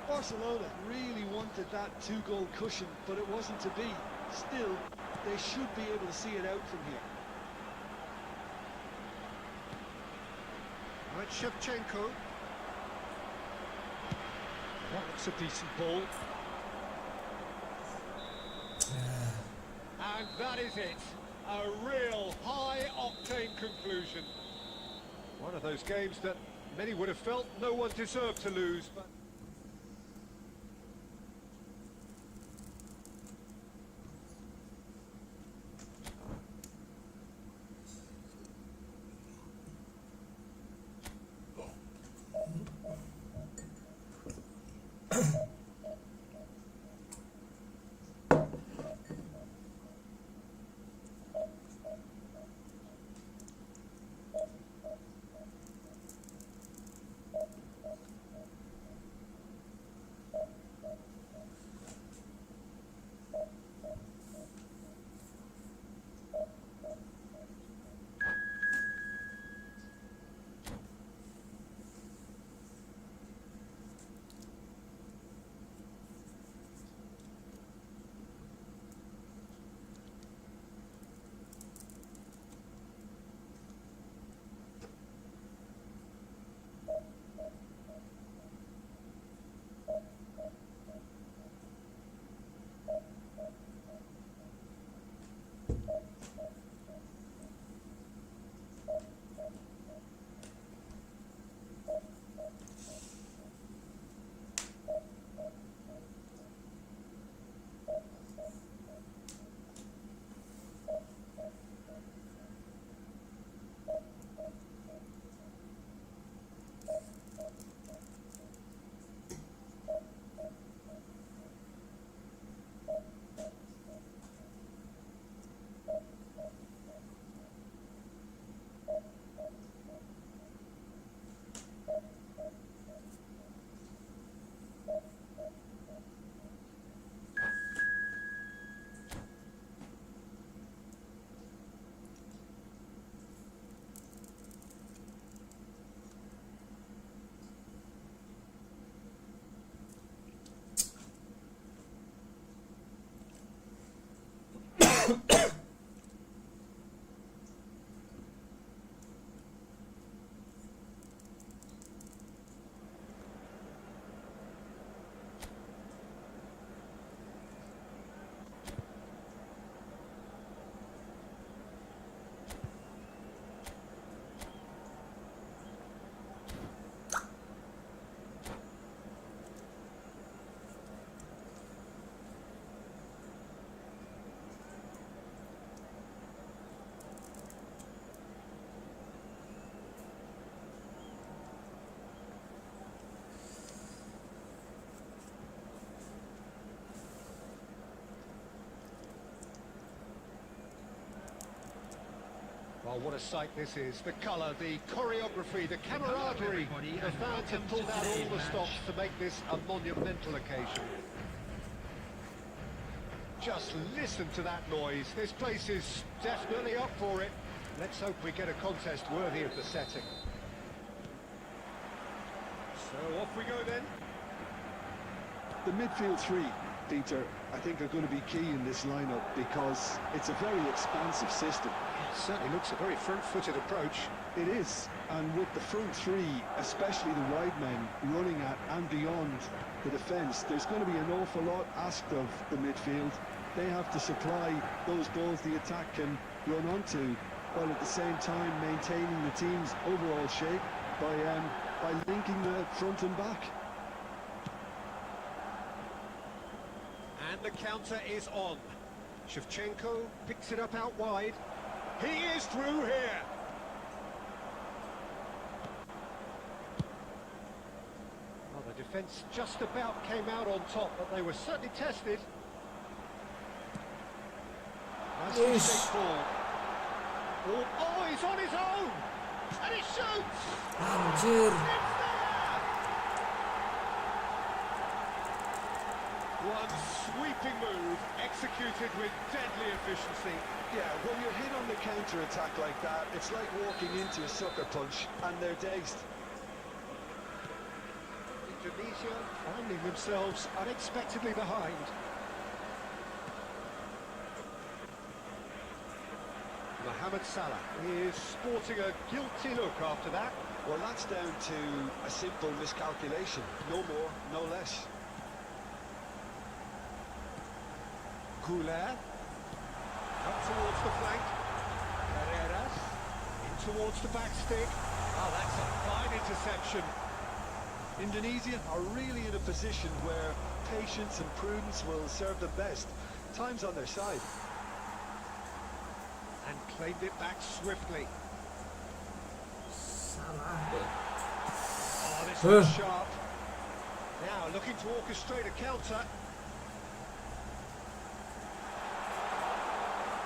Barcelona really wanted that two-goal cushion, but it wasn't to be. Still, they should be able to see it out from here. Right, Shevchenko. That looks a decent ball. And that is it. A real high-octane conclusion. One of those games that many would have felt no one deserved to lose, but... Well, what a sight this is. The colour, the choreography, the camaraderie. The fans have pulled out all the stops to make this a monumental occasion. Just listen to that noise. This place is definitely up for it. Let's hope we get a contest worthy of the setting. So off we go then. The midfield three, Peter, I think are going to be key in this lineup because it's a very expansive system. It certainly looks a very front-footed approach. It is, and with the front three, especially the wide men, running at and beyond the defence, there's going to be an awful lot asked of the midfield. They have to supply those balls the attack can run onto, while at the same time maintaining the team's overall shape by linking the front and back. And the counter is on. Shevchenko picks it up out wide. He is through here. Well, the defence just about came out on top, but they were certainly tested. Nice Yes. ball. Oh, he's on his own! And he shoots! Anjir. One sweeping move, executed with deadly efficiency. Yeah, when you're hit on the counter-attack like that, it's like walking into a sucker punch, and they're dazed. Indonesia finding themselves unexpectedly behind. Mohamed Salah is sporting a guilty look after that. Well, that's down to a simple miscalculation. No more, no less. Goulet up towards the flank. Carreras in towards the back stick. Oh, that's a fine interception. Indonesia are really in a position where patience and prudence will serve them best. Time's on their side. And claimed it back swiftly. Salah. Oh, this was sharp. Now looking to orchestrate a counter.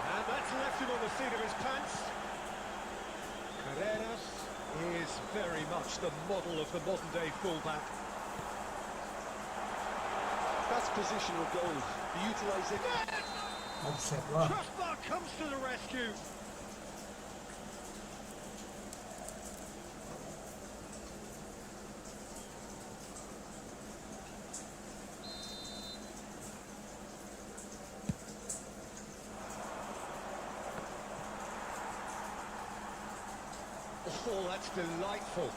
And that's left him on the seat of his pants. Carreras is very much the model of the modern-day fullback. That's positional gold. The utilisation... Offset lah. Crossbar comes to the rescue. Oh, that's delightful.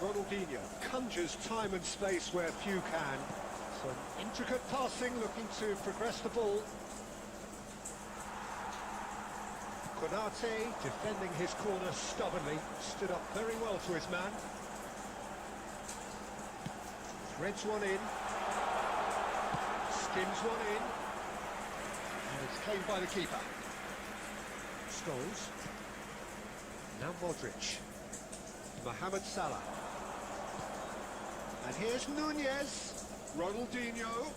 Ronaldinho conjures time and space where few can. Some intricate passing, looking to progress the ball. Konate defending his corner stubbornly, stood up very well to his man. Threads one in. Skims one in. And it's claimed by the keeper. Scholes. Now Modric. Mohamed Salah. And here's Nunez. Ronaldinho.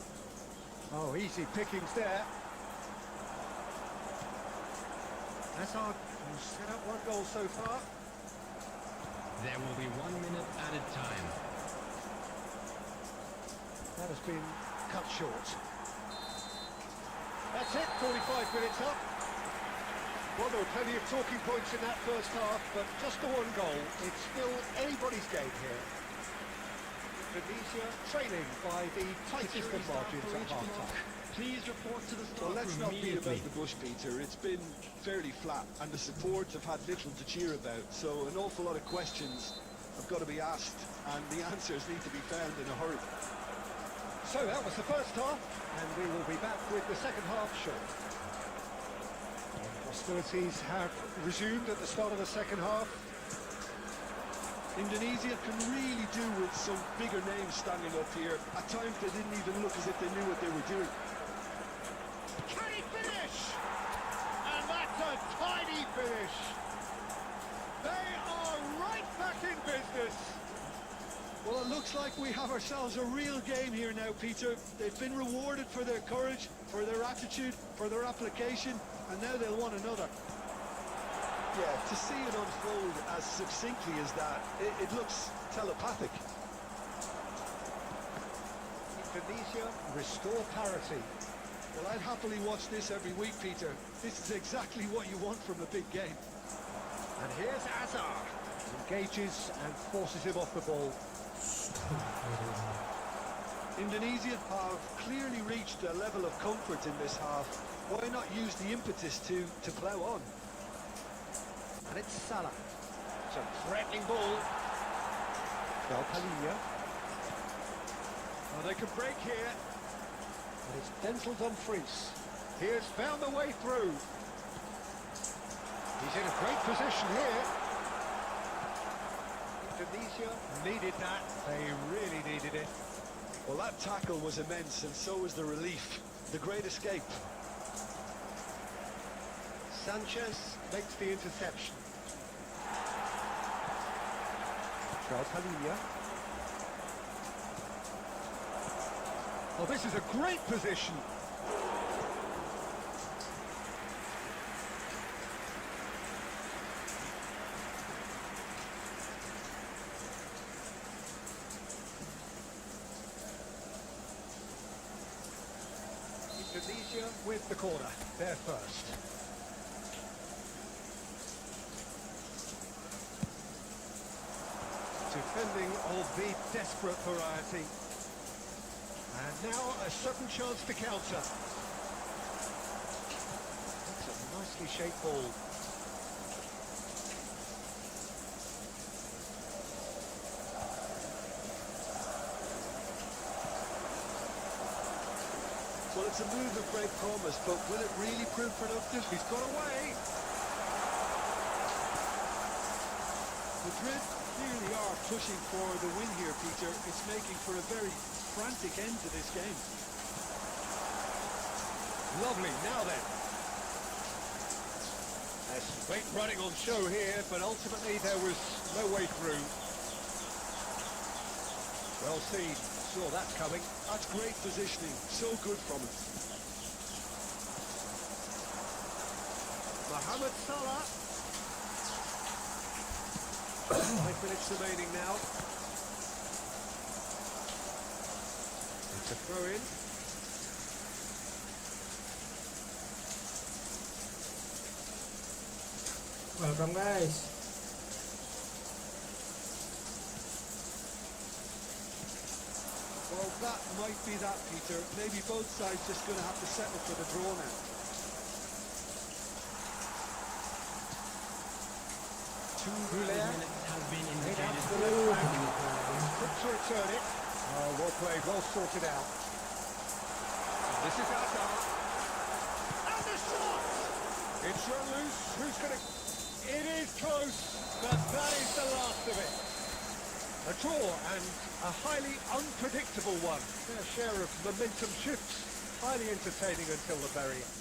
Oh, easy pickings there. Hazard, who's set up one goal so far. There will be 1 minute added time. That has been cut short. That's it, 45 minutes up. Well, there were plenty of talking points in that first half, but just the one goal. It's still anybody's game here. Indonesia trailing by the tightest of margins at half-time. Please report to the Well, start let's room not beat immediately. about the bush, Peter. It's been fairly flat, and the supports have had little to cheer about. So an awful lot of questions have got to be asked, and the answers need to be found in a hurry. So that was the first half, and we will be back with the second half shortly. Hostilities have resumed at the start of the second half. Indonesia can really do with some bigger names standing up here. At times they didn't even look as if they knew what they were doing. Can he finish? And that's a tidy finish. They are right back in business. Well, it looks like we have ourselves a real game here now, Peter. They've been rewarded for their courage, for their attitude, for their application, and now they'll want another. Yeah, to see it unfold as succinctly as that, it looks telepathic. Indonesia restore parity. Well, I'd happily watch this every week, Peter. This is exactly what you want from a big game. And here's Hazard. Engages and forces him off the ball. Indonesia have clearly reached a level of comfort in this half. Why not use the impetus to plough on? And it's Salah. It's a threatening ball. Palhinha. Oh, they can break here. And it's Denzel Dumfries. He has found the way through. He's in a great position here. Indonesia needed that. They really needed it. Well, that tackle was immense, and so was the relief. The great escape. Sanchez makes the interception. Oh, this is a great position. Indonesia with the corner. They're first. Defending of the desperate variety. And now a sudden chance to counter. That's a nicely shaped ball. Well, it's a move of great promise, but will it really prove productive? He's got away. Madrid clearly are pushing for the win here, Peter. It's making for a very frantic end to this game. Lovely, now then. There's great running on show here, but ultimately there was no way through. Well seen, saw that coming. That's great positioning. So good from him. Mohamed Salah. 5 minutes remaining now. It's a throw-in. Welcome guys. Well, that might be that, Peter. Maybe both sides just going to have to settle for the draw now. Minutes has been indicated. Quick to return it. Oh, well played, well sorted out. And this is Azar. And the shot! It's run loose. Who's going to... It is close, but that is the last of it. A draw and a highly unpredictable one. Their share of momentum shifts. Highly entertaining until the very end.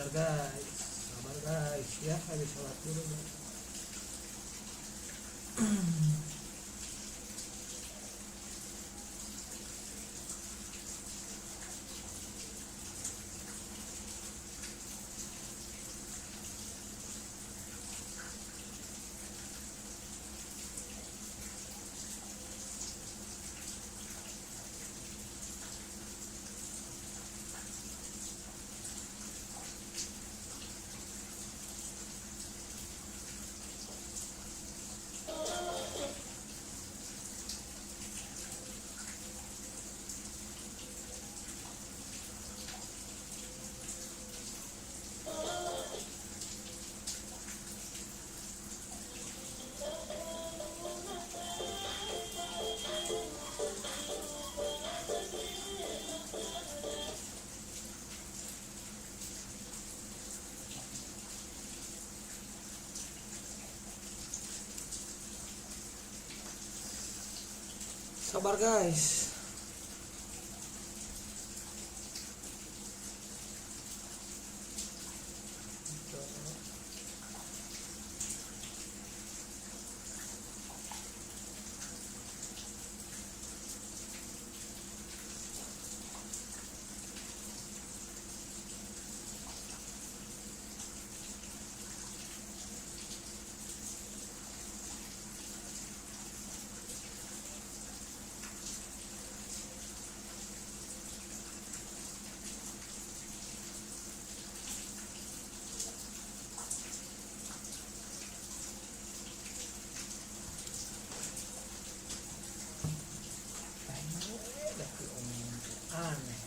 sabar guys ya, habis sholat dulu guys. Sabar guys. Aneh.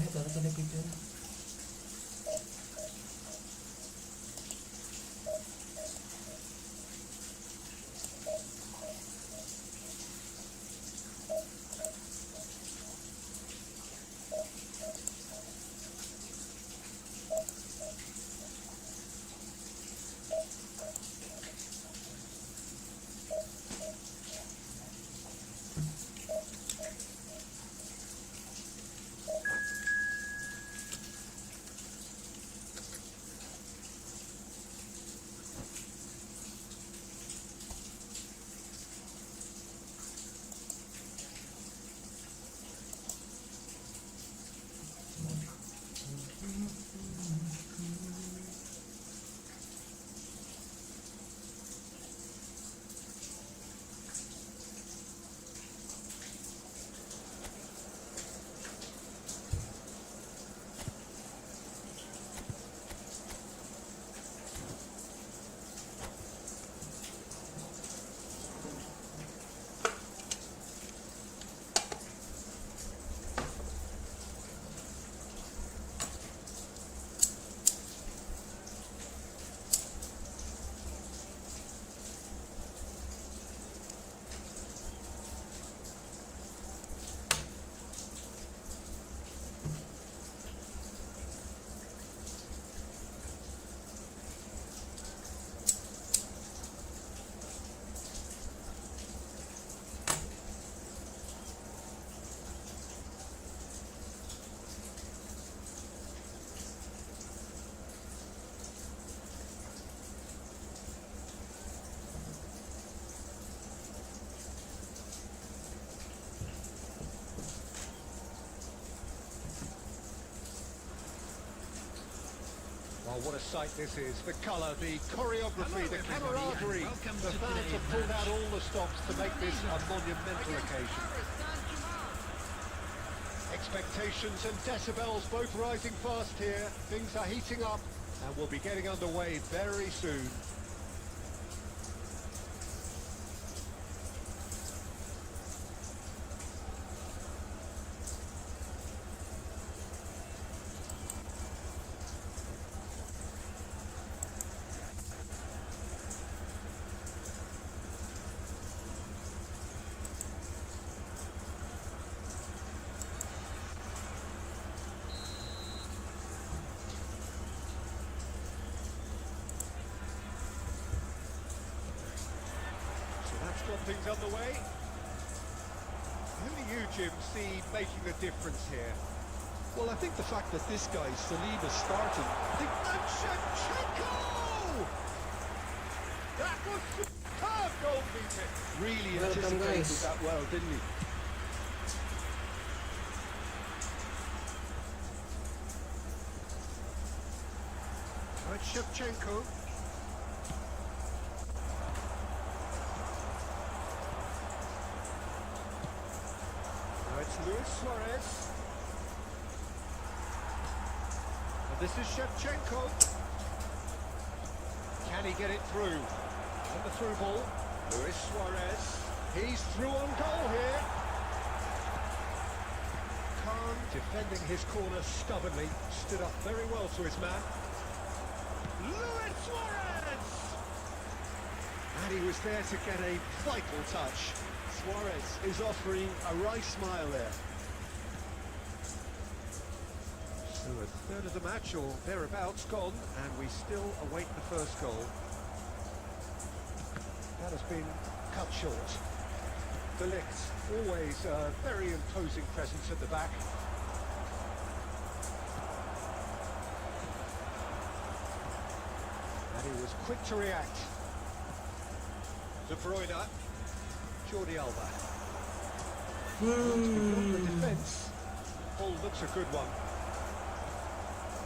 Taruh tadi video. Oh, what a sight this is. The colour, the choreography, the camaraderie. The fans have pulled out all the stops to make this a monumental occasion. Expectations and decibels both rising fast here. Things are heating up and we'll be getting underway very soon. things underway. Who do you, Jim, see making the difference here? Well, I think the fact that this guy, Salim, is starting... And Shevchenko! That was superb goalkeeping. Really Welcome, anticipated guys. that well, didn't he? Right, Shevchenko. Now it's Luis Suarez. And this is Shevchenko. Can he get it through? And the through ball. Luis Suarez. He's through on goal here. Khan defending his corner stubbornly. Stood up very well to his man. Luis Suarez! And he was there to get a vital touch. Suarez is offering a right smile there. So a third of the match or thereabouts gone, and we still await the first goal. That has been cut short. De Ligt, always a very imposing presence at the back. And he was quick to react. De Bruyne, Jordi Alba. The defence. Ball looks a good one.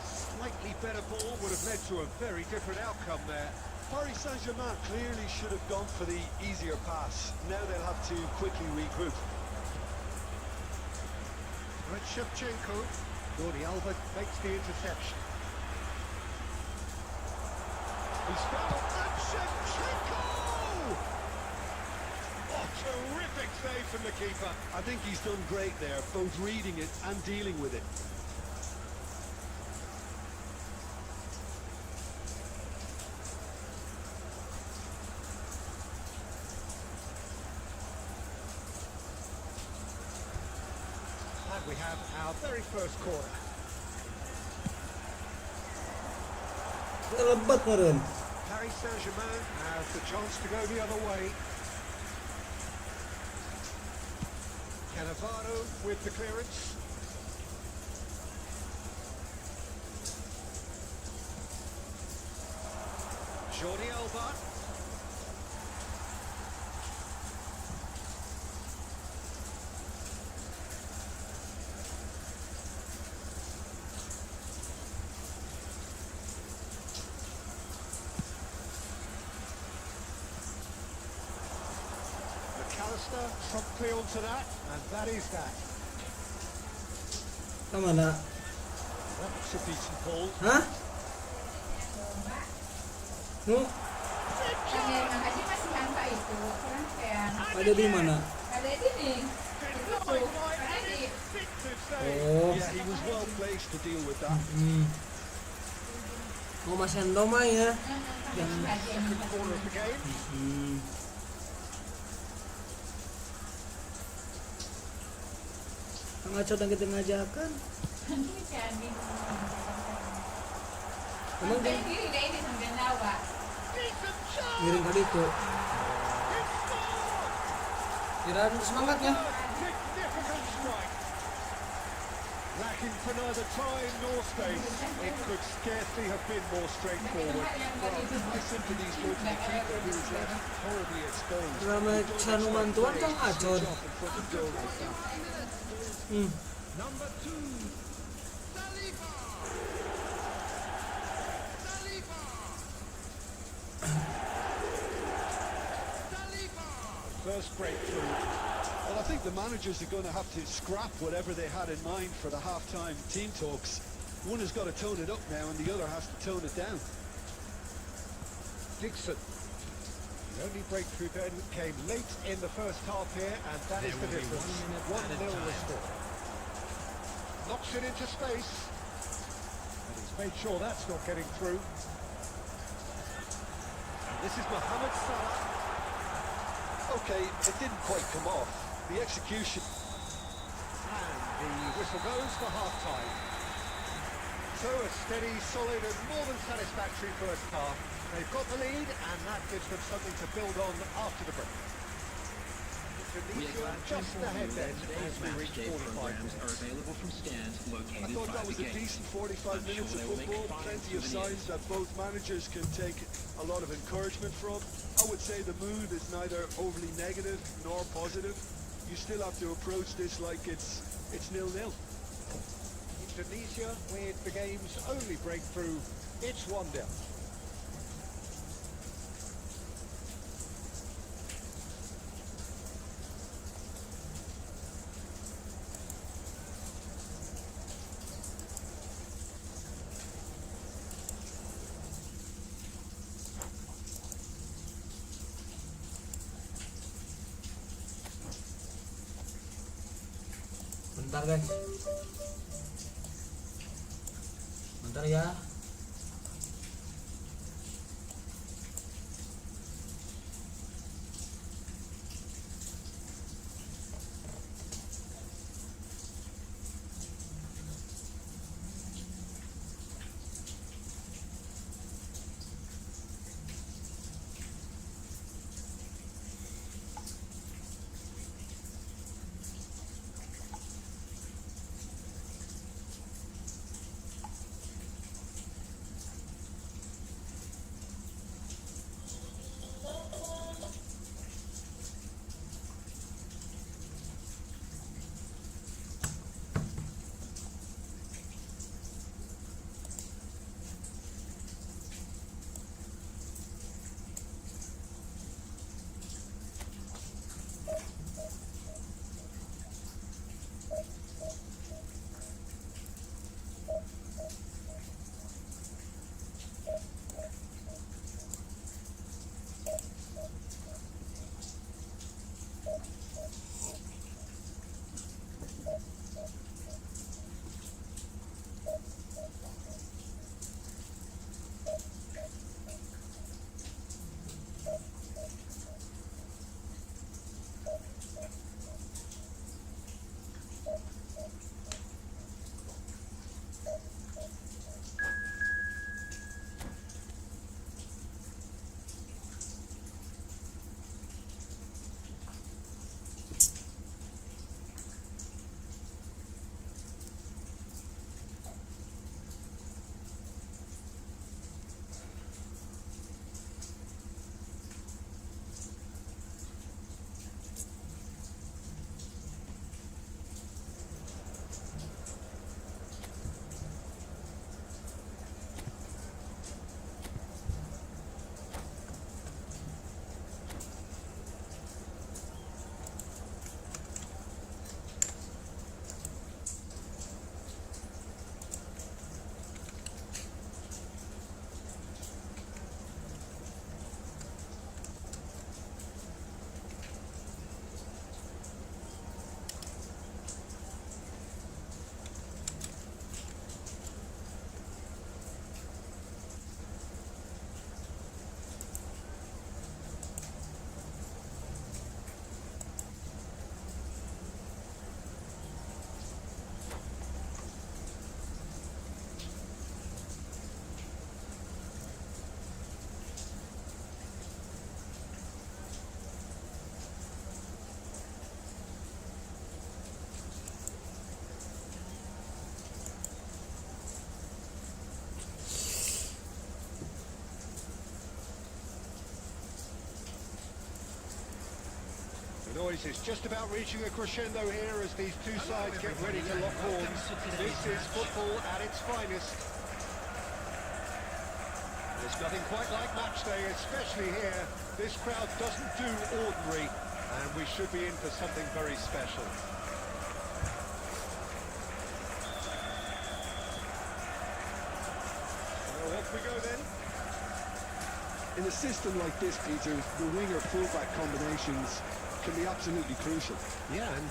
Slightly better ball would have led to a very different outcome there. Paris Saint-Germain clearly should have gone for the easier pass. Now they'll have to quickly regroup. Right, Shevchenko. Jordi Alba makes the interception. He's fouled, and Shevchenko! Oh, terrific save from the keeper. I think he's done great there, both reading it and dealing with it. And we have our very first corner. Lebat meren. Paris Saint-Germain has the chance to go the other way. Cannavaro with the clearance. Jordi Alba. McAllister promptly onto that, and that is that. Kemana? That's a decent ball. Hah? Nu, Yang makasih masih angka itu kurang kayak ada di mana? ada di sini itu karena di Victor save. Oh, Yeah, he was well placed to deal with that. mau Mas Endoma ya? bagian Corner of the game. Ngaco dan kita ngajakan. ini jadi Emang dia diri deh ini sambil nawa Decent shot! ngirim kali itu. He scored! Kirain semangatnya. Significant strike. Lacking for neither time nor space. It could scarcely have been more straightforward. My sympathies go to the keeper who was left horribly exposed. Rame canu mantuan kang acor. In front of goal like that. Number 2. Saliba! Saliba! Saliba! First breakthrough. Well, I think the managers are going to have to scrap whatever they had in mind for the half-time team talks. One has got to tone it up now and the other has to tone it down. Dixon. The only breakthrough then came late in the first half here, and that is the There will be difference. 1 minute 1-0 added the time. score. Knocks it into space. And he's made sure that's not getting through. And this is Mohamed Salah. Okay, it didn't quite come off. The execution... And the whistle goes for half-time. So a steady, solid and more than satisfactory first half. They've got the lead, and that gives them something to build on after the break. We Tunisia are glad to just inform ahead you then that today's as we match reach day 45 programs are minutes. available from stands I located thought by that was the a gate. decent 45 I'm minutes sure of they will make football, fine plenty of souvenirs. signs that both managers can take a lot of encouragement from. I would say the mood is neither overly negative nor positive. You still have to approach this like it's 0-0. In Tunisia, with the game's only breakthrough, it's 1-0. Bentar guys. Bentar ya. The noise is just about reaching a crescendo here as these two sides get ready to lock horns. This is football at its finest. There's nothing quite like match day, especially here. This crowd doesn't do ordinary, and we should be in for something very special. Well, off we go then. In a system like this, Peter, the winger-fullback combinations can be absolutely crucial. Yeah, and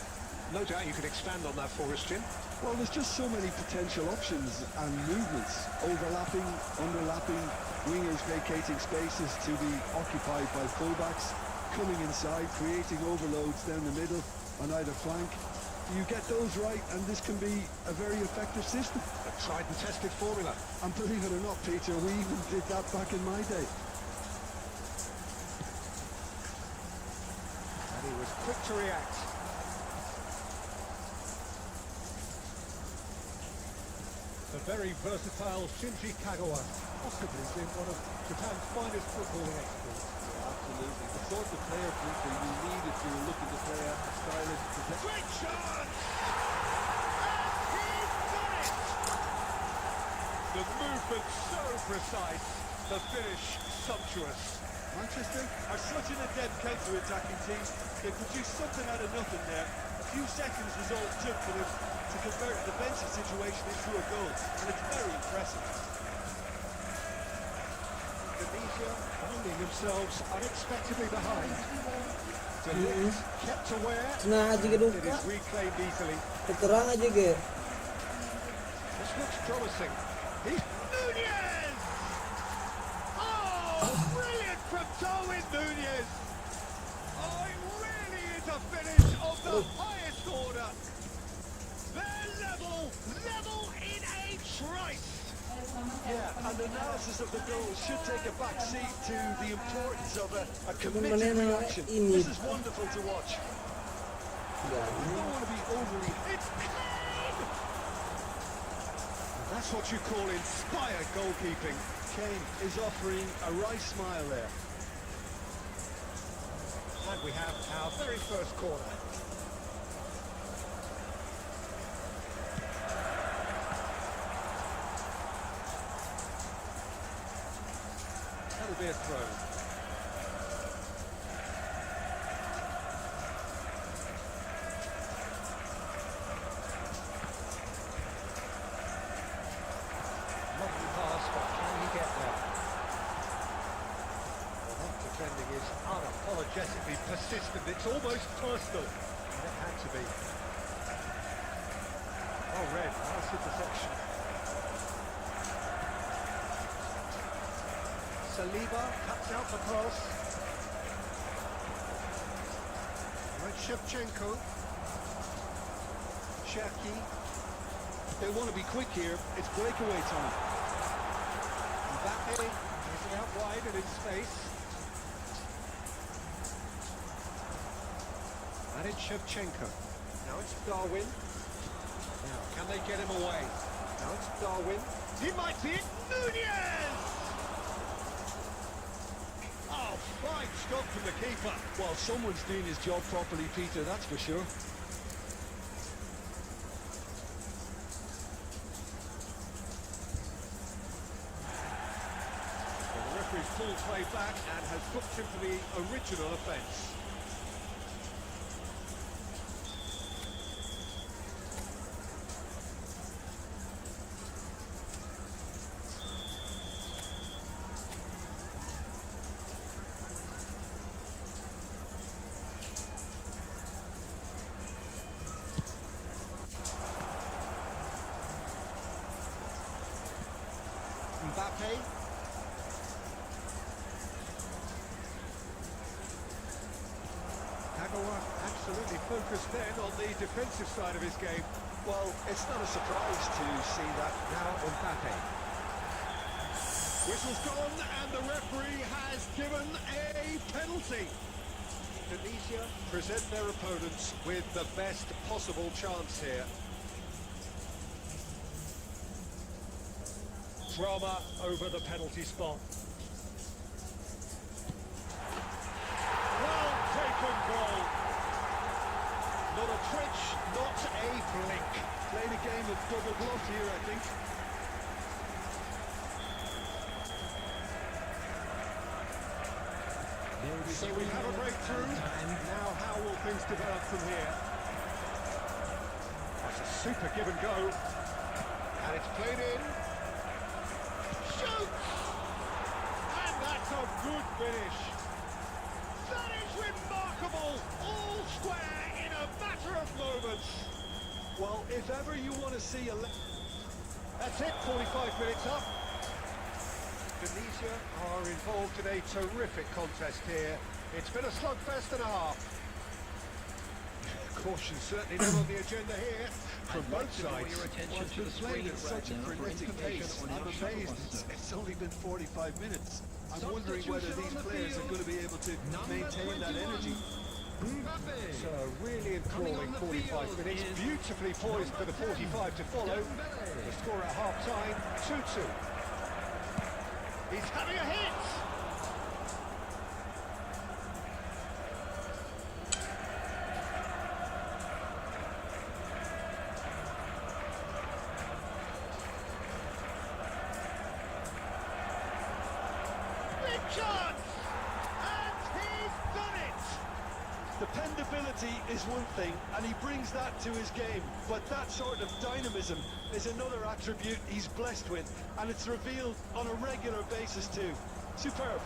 no doubt you can expand on that for us, Jim. Well, there's just so many potential options and movements. Overlapping, underlapping, wingers vacating spaces to be occupied by fullbacks, coming inside, creating overloads down the middle on either flank. You get those right and this can be a very effective system. A tried and tested formula. And believe it or not, Peter, we even did that back in my day. And he was quick to react. The very versatile Shinji Kagawa, possibly been one of Japan's finest footballing experts. Yeah, absolutely. The sort of player, Peter, you need if you're looking to play a stylish possession. Great chance! And he's done it! The movement so precise, the finish sumptuous. Manchester are such an adept counter-attacking team. They produced something out of nothing there. A few seconds was all it took for them to convert the defensive situation into a goal, and it's very impressive. Indonesia finding themselves unexpectedly behind. De Ligt kept aware. Nah aja It duka. is reclaimed easily. Keterang aja ge. This looks promising. He's Nunez! Oh, brilliant from Darwin Nunez! Oh, it really is a finish of the highest order. They're level in a trice. Yeah, and analysis of the goal should take a back seat to the importance of a committed reaction. This is wonderful to watch. You don't want to be overly... It's Kane! That's what you call inspired goalkeeping. Kane is offering a wry smile there. And we have our very first corner. That'll be a throw. Lovely pass, but can he get there? Well, that defending is unapologetically persistent. It's almost personal. And it had to be. Oh, red. Nice interception. Saliba cuts out the cross. Right, Shevchenko. Cherki. They want to be quick here. It's breakaway time. Mbappe is it out wide and in space. And it's Shevchenko. Now it's Darwin. Now, can they get him away? Now it's Darwin. He might be it. Nunez! Oh, fine stop from the keeper. Well, someone's doing his job properly, Peter, that's for sure. Well, the referee's pulled play back and has booked him for the original offence. Mbappe. Kagawa absolutely focused then on the defensive side of his game. Well, it's not a surprise to see that. Now Mbappe. Whistle's gone and the referee has given a penalty. Indonesia present their opponents with the best possible chance here. Drama over the penalty spot. Well taken goal. Not a twitch, not a blink. Played a game of double bluff here, I think. So we have a breakthrough. Now how will things develop from here? That's a super give and go. And it's played in. Shoots! And that's a good finish. That is remarkable. All square in a matter of moments. Well, if ever you want to see a... That's it, 45 minutes up. Indonesia are involved in a terrific contest here. It's been a slugfest and a half. Caution certainly not on the agenda here from both sides. Well, it's been played at such a frenetic pace. I'm amazed it's only been 45 minutes. I'm wondering whether these players are going to be able to maintain that energy. So a really enthralling 45 minutes, beautifully poised for the 45 to follow. The score at half-time, 2-2. He's having a hit! Big chance! And he's done it! Dependability is one thing, and he brings that to his game. But that sort of dynamism is another attribute he's blessed with, and it's revealed on a regular basis too. Superb.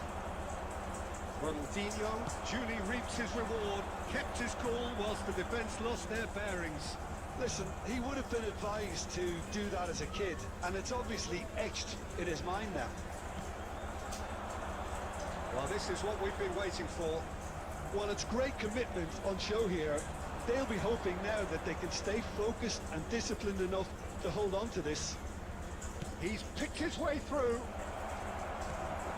Ronaldinho duly reaps his reward, kept his cool whilst the defence lost their bearings. Listen, he would have been advised to do that as a kid, and it's obviously etched in his mind now. Well, this is what we've been waiting for. Well, it's great commitment on show here. They'll be hoping now that they can stay focused and disciplined enough to hold on to this. He's picked his way through.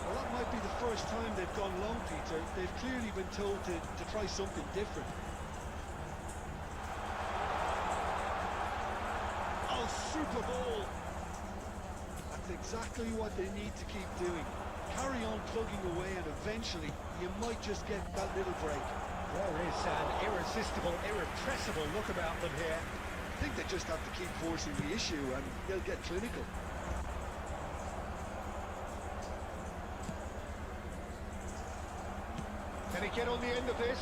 Well, that might be the first time they've gone long, Peter. They've clearly been told to try something different. Oh, super ball. That's exactly what they need to keep doing. Carry on plugging away, and eventually you might just get that little break. There is an irresistible, irrepressible look about them here. I think they just have to keep forcing the issue and they'll get clinical. Can he get on the end of this?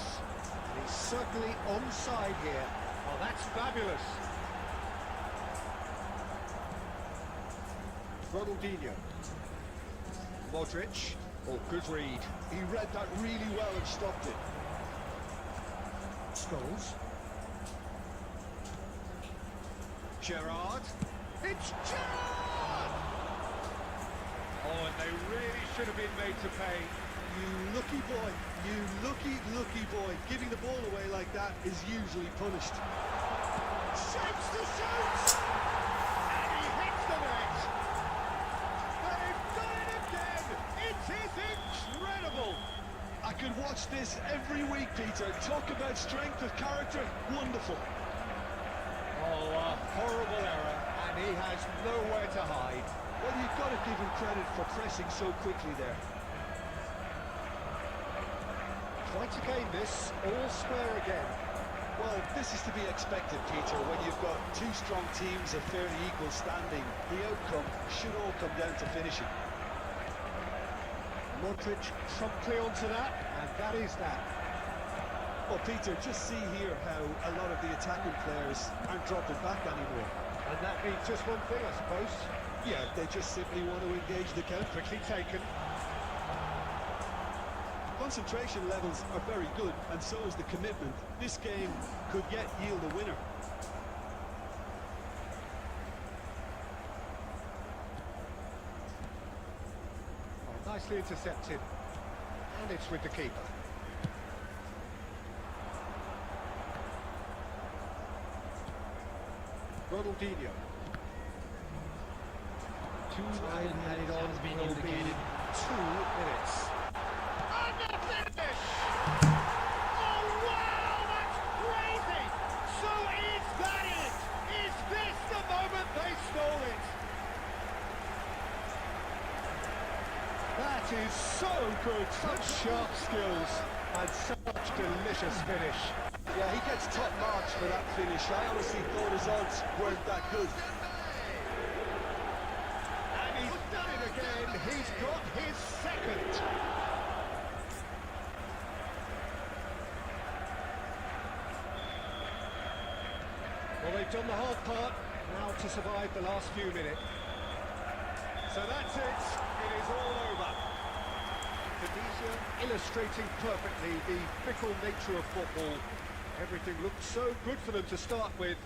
And he's certainly onside here. Oh, that's fabulous. Ronaldinho. Modric. Oh, good read. He read that really well and stopped it. Scholes. Gerrard. It's Gerrard! Oh, and they really should have been made to pay. You lucky boy, you lucky boy. Giving the ball away like that is usually punished. Shapes to shoot! And he hits the net! They've done it again! It is incredible! I could watch this every week, Peter. Talk about strength of character. Wonderful. Oh, a horrible error, and he has nowhere to hide. Well, you've got to give him credit for pressing so quickly there. Try to gain this, all square again. Well, this is to be expected, Peter. When you've got two strong teams of fairly equal standing, the outcome should all come down to finishing. Modric promptly onto that, and that is that. Well, Peter, just see here how a lot of the attacking players aren't dropping back anymore. And that means just one thing, I suppose. Yeah, they just simply want to engage the counter. Quickly taken. Concentration levels are very good, and so is the commitment. This game could yet yield a winner. Oh, nicely intercepted. And it's with the keeper. Ronaldinho. Time added on has been will be indicated. 2 minutes. And the finish! Oh wow, that's crazy! So is that it? Is this the moment they stole it? That is so good, such sharp skills and such delicious finish. Yeah, he gets top marks for that finish. I honestly thought his odds weren't that good. And he's done it again. He's got his second. Well, they've done the hard part. Now to survive the last few minutes. So that's it. It is all over. Tunisia illustrating perfectly the fickle nature of football. Everything looked so good for them to start with.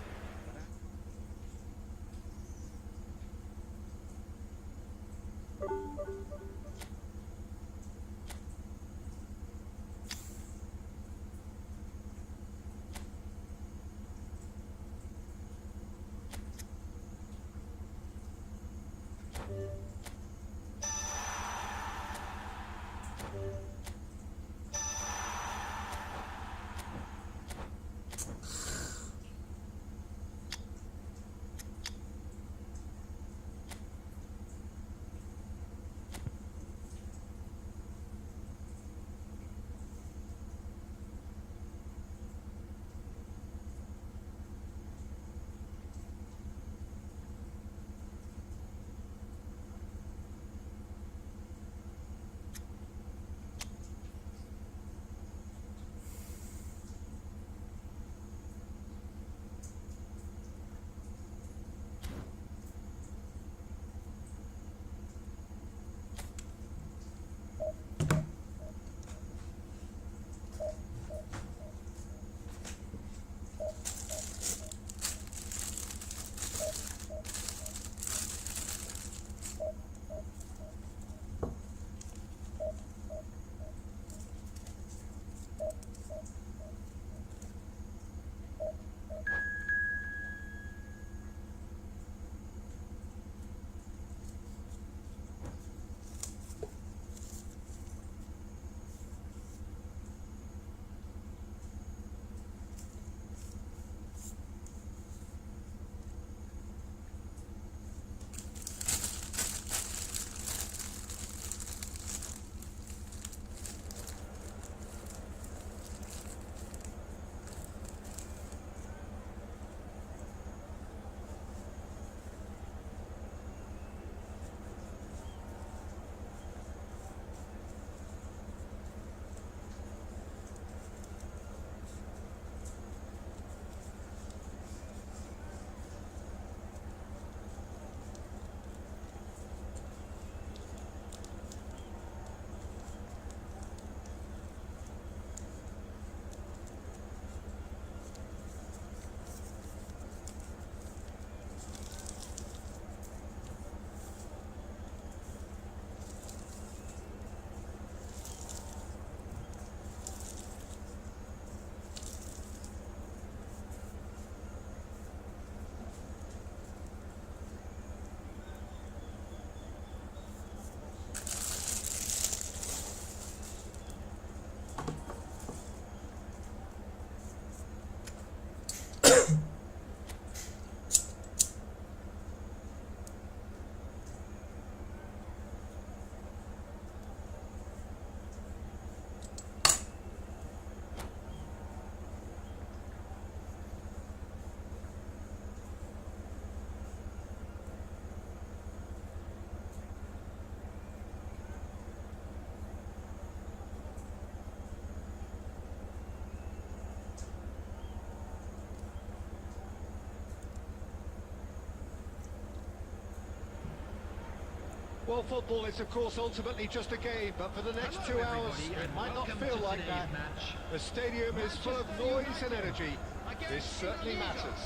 Well, football is, of course, ultimately just a game, but for the next Hello, 2 hours, everybody, it and might not welcome feel to like today's that. match. The stadium is full of Manchester noise and United energy. against This certainly La Liga. matters.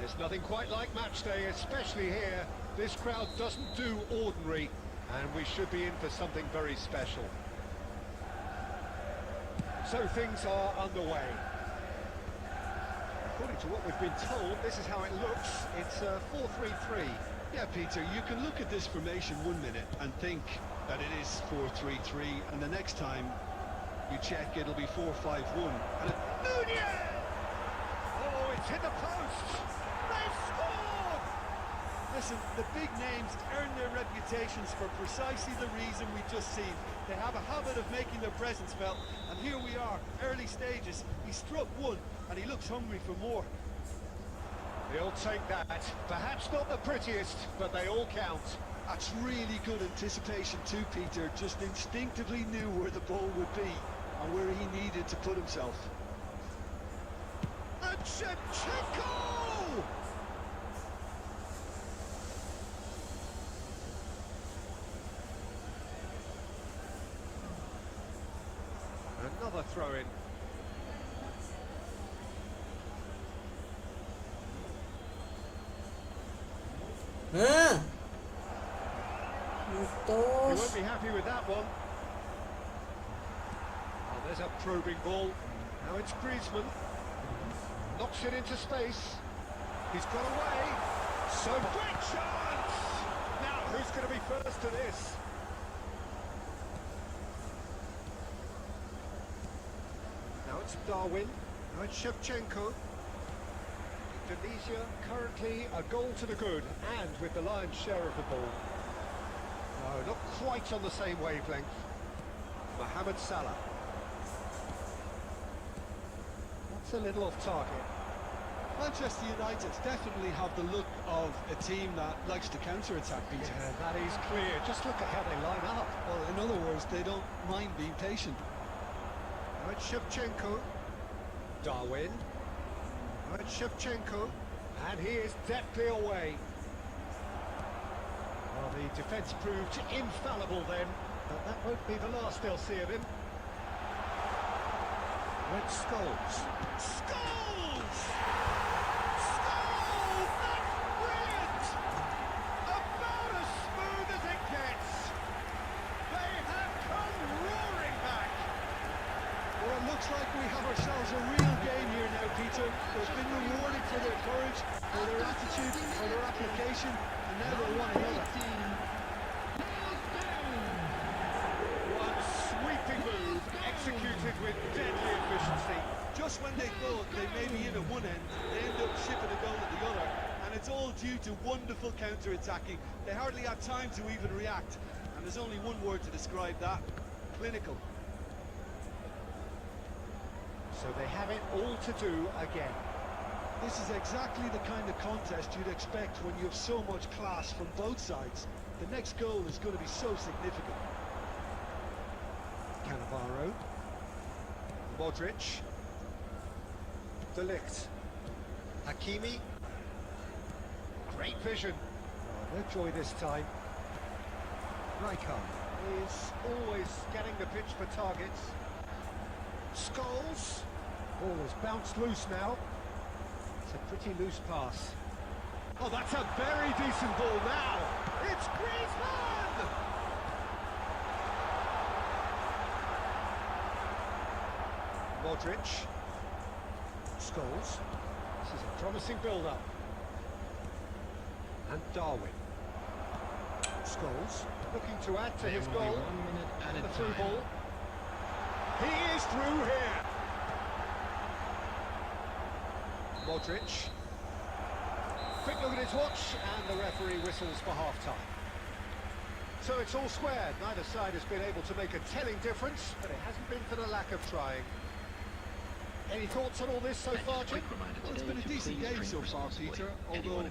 There's nothing quite like match day, especially here. This crowd doesn't do ordinary, and we should be in for something very special. So things are underway. According to what we've been told, this is how it looks. It's 4-3-3. Yeah, Peter, you can look at this formation 1 minute and think that it is 4-3-3, and the next time you check, it'll be 4-5-1. And Nunez! Oh, it's hit the post! They've scored! listen, the big names earn their reputations for precisely the reason we've just seen. They have a habit of making their presence felt, and here we are, early stages. He struck one, and he looks hungry for more. He'll take that. Perhaps not the prettiest, but they all count. That's really good anticipation too, Peter. Just instinctively knew where the ball would be and where he needed to put himself. And Shevchenko! Another throw-in. Hah? You Putus. won't be happy with that one. Oh, there's a probing ball. Now it's Griezmann. Knocks it into space. He's got away. So great chance! Now, who's going to be first to this? Now it's Darwin. Now it's Shevchenko. Indonesia currently a goal to the good, and with the lion's share of the ball. No, not quite on the same wavelength. Mohamed Salah. That's a little off target. Manchester United definitely have the look of a team that likes to counter-attack, Peter. Yeah, that is clear. Just look at how they line up. Well, in other words, they don't mind being patient. Now it's Shevchenko. Darwin. Now it's Shevchenko. And he is deftly away. Well, the defence proved infallible then, but that won't be the last they'll see of him. Red Scholes. Scholes! Scholes! That's brilliant! About as smooth as it gets. They have come roaring back. Well, it looks like we have ourselves a real game here now, Peter. They've been rewarded for their courage, for their attitude, for their application, and now they want another. One sweeping move, executed with deadly efficiency. Just when they thought they may be in at one end, they end up shipping a goal at the other, and it's all due to wonderful counter-attacking. They hardly had time to even react, and there's only one word to describe that: clinical. So they have it all to do again. This is exactly the kind of contest you'd expect when you have so much class from both sides. The next goal is going to be so significant. Cannavaro. Modric. De Ligt. Hakimi. Great vision. Oh, no joy this time. Rijkaard is always scanning the pitch for targets. Scholes. Ball has bounced loose now. It's a pretty loose pass. Oh, that's a very decent ball now. It's Griezmann! Modric. Scholes. This is a promising build-up. And Darwin. Scholes looking to add to There his will be goal. 1 minute And added the through time. ball. He is through here. Modric. Quick look at his watch, and the referee whistles for half-time. So it's all squared. Neither side has been able to make a telling difference, but it hasn't been for the lack of trying. Any thoughts on all this so far, Jim? Well, it's been a decent game so far, Peter, although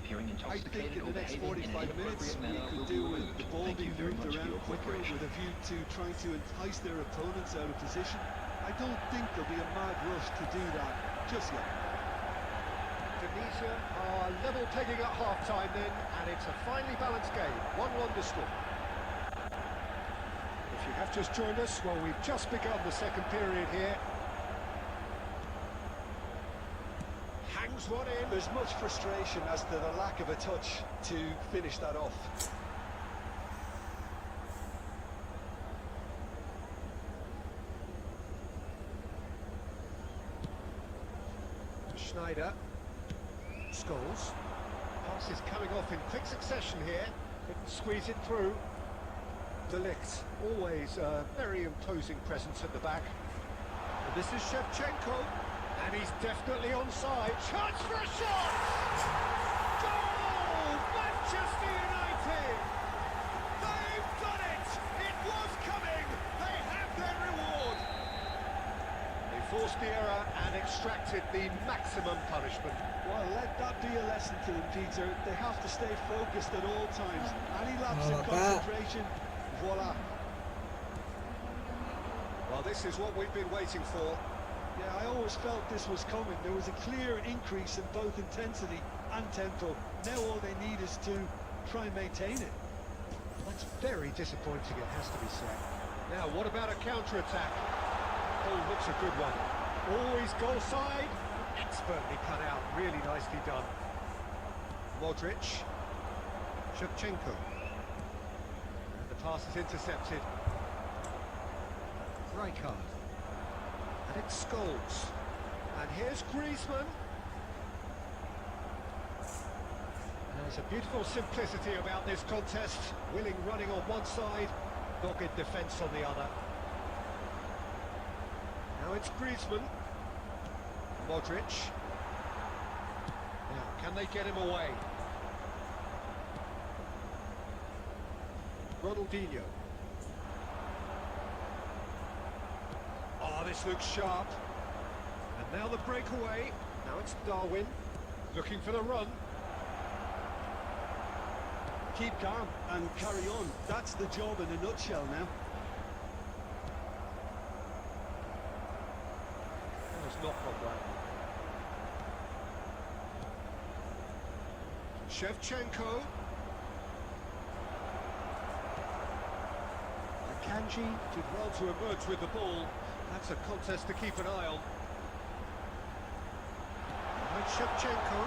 I think in the next 45 minutes we could do with the ball being moved around quicker with a view to trying to entice their opponents out of position. I don't think there'll be a mad rush to do that just yet. Tunisia are level pegging at half-time then, and it's a finely balanced game, 1-1 the score. If you have just joined us, well, we've just begun the second period here. Hangs one in. There's much frustration as to the lack of a touch to finish that off. Schneider. Scholes. Pass is coming off in quick succession here. Couldn't squeeze it through. De Ligt, always a very imposing presence at the back. And this is Shevchenko, and he's definitely onside. Chance for a shot! Goal! Manchester United! They've done it! It was coming! They have their reward! They forced the error and extracted the maximum punishment. Well, let that be a lesson to them, Peter. They have to stay focused at all times. Any lapse in concentration, voila. Well, this is what we've been waiting for. Yeah, I always felt this was coming. There was a clear increase in both intensity and tempo. Now all they need is to try and maintain it. That's very disappointing, it has to be said. Now, what about a counter-attack? Oh, looks a good one. Always goal side. Expertly cut out, really nicely done. Modric. Shevchenko. And the pass is intercepted. Rijkaard. And it's Scholes. And here's Griezmann. And there's a beautiful simplicity about this contest. Willing running on one side, dogged defence on the other. Now it's Griezmann. Modric. Now, can they get him away? Ronaldinho. Oh, this looks sharp. And now the breakaway. Now it's Darwin. Looking for the run. Keep calm and carry on. That's the job in a nutshell now. That was not gone well. Shevchenko. Akanji did well to emerge with the ball. That's a contest to keep an eye on. And Shevchenko.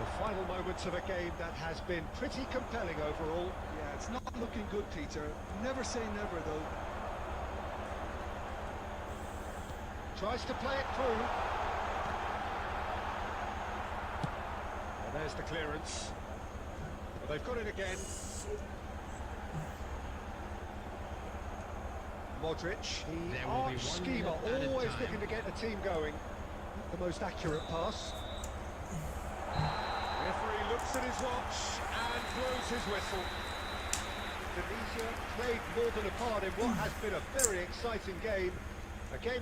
The final moments of a game that has been pretty compelling overall. Yeah, it's not looking good, Peter. Never say never, though. Tries to play it through. And there's the clearance. Well, they've got it again. Modric, the There will be arch 1 schemer, minute added always time. looking to get the team going. The most accurate pass. Referee looks at his watch and blows his whistle. Tunisia played more than a part in what has been a very exciting game. A game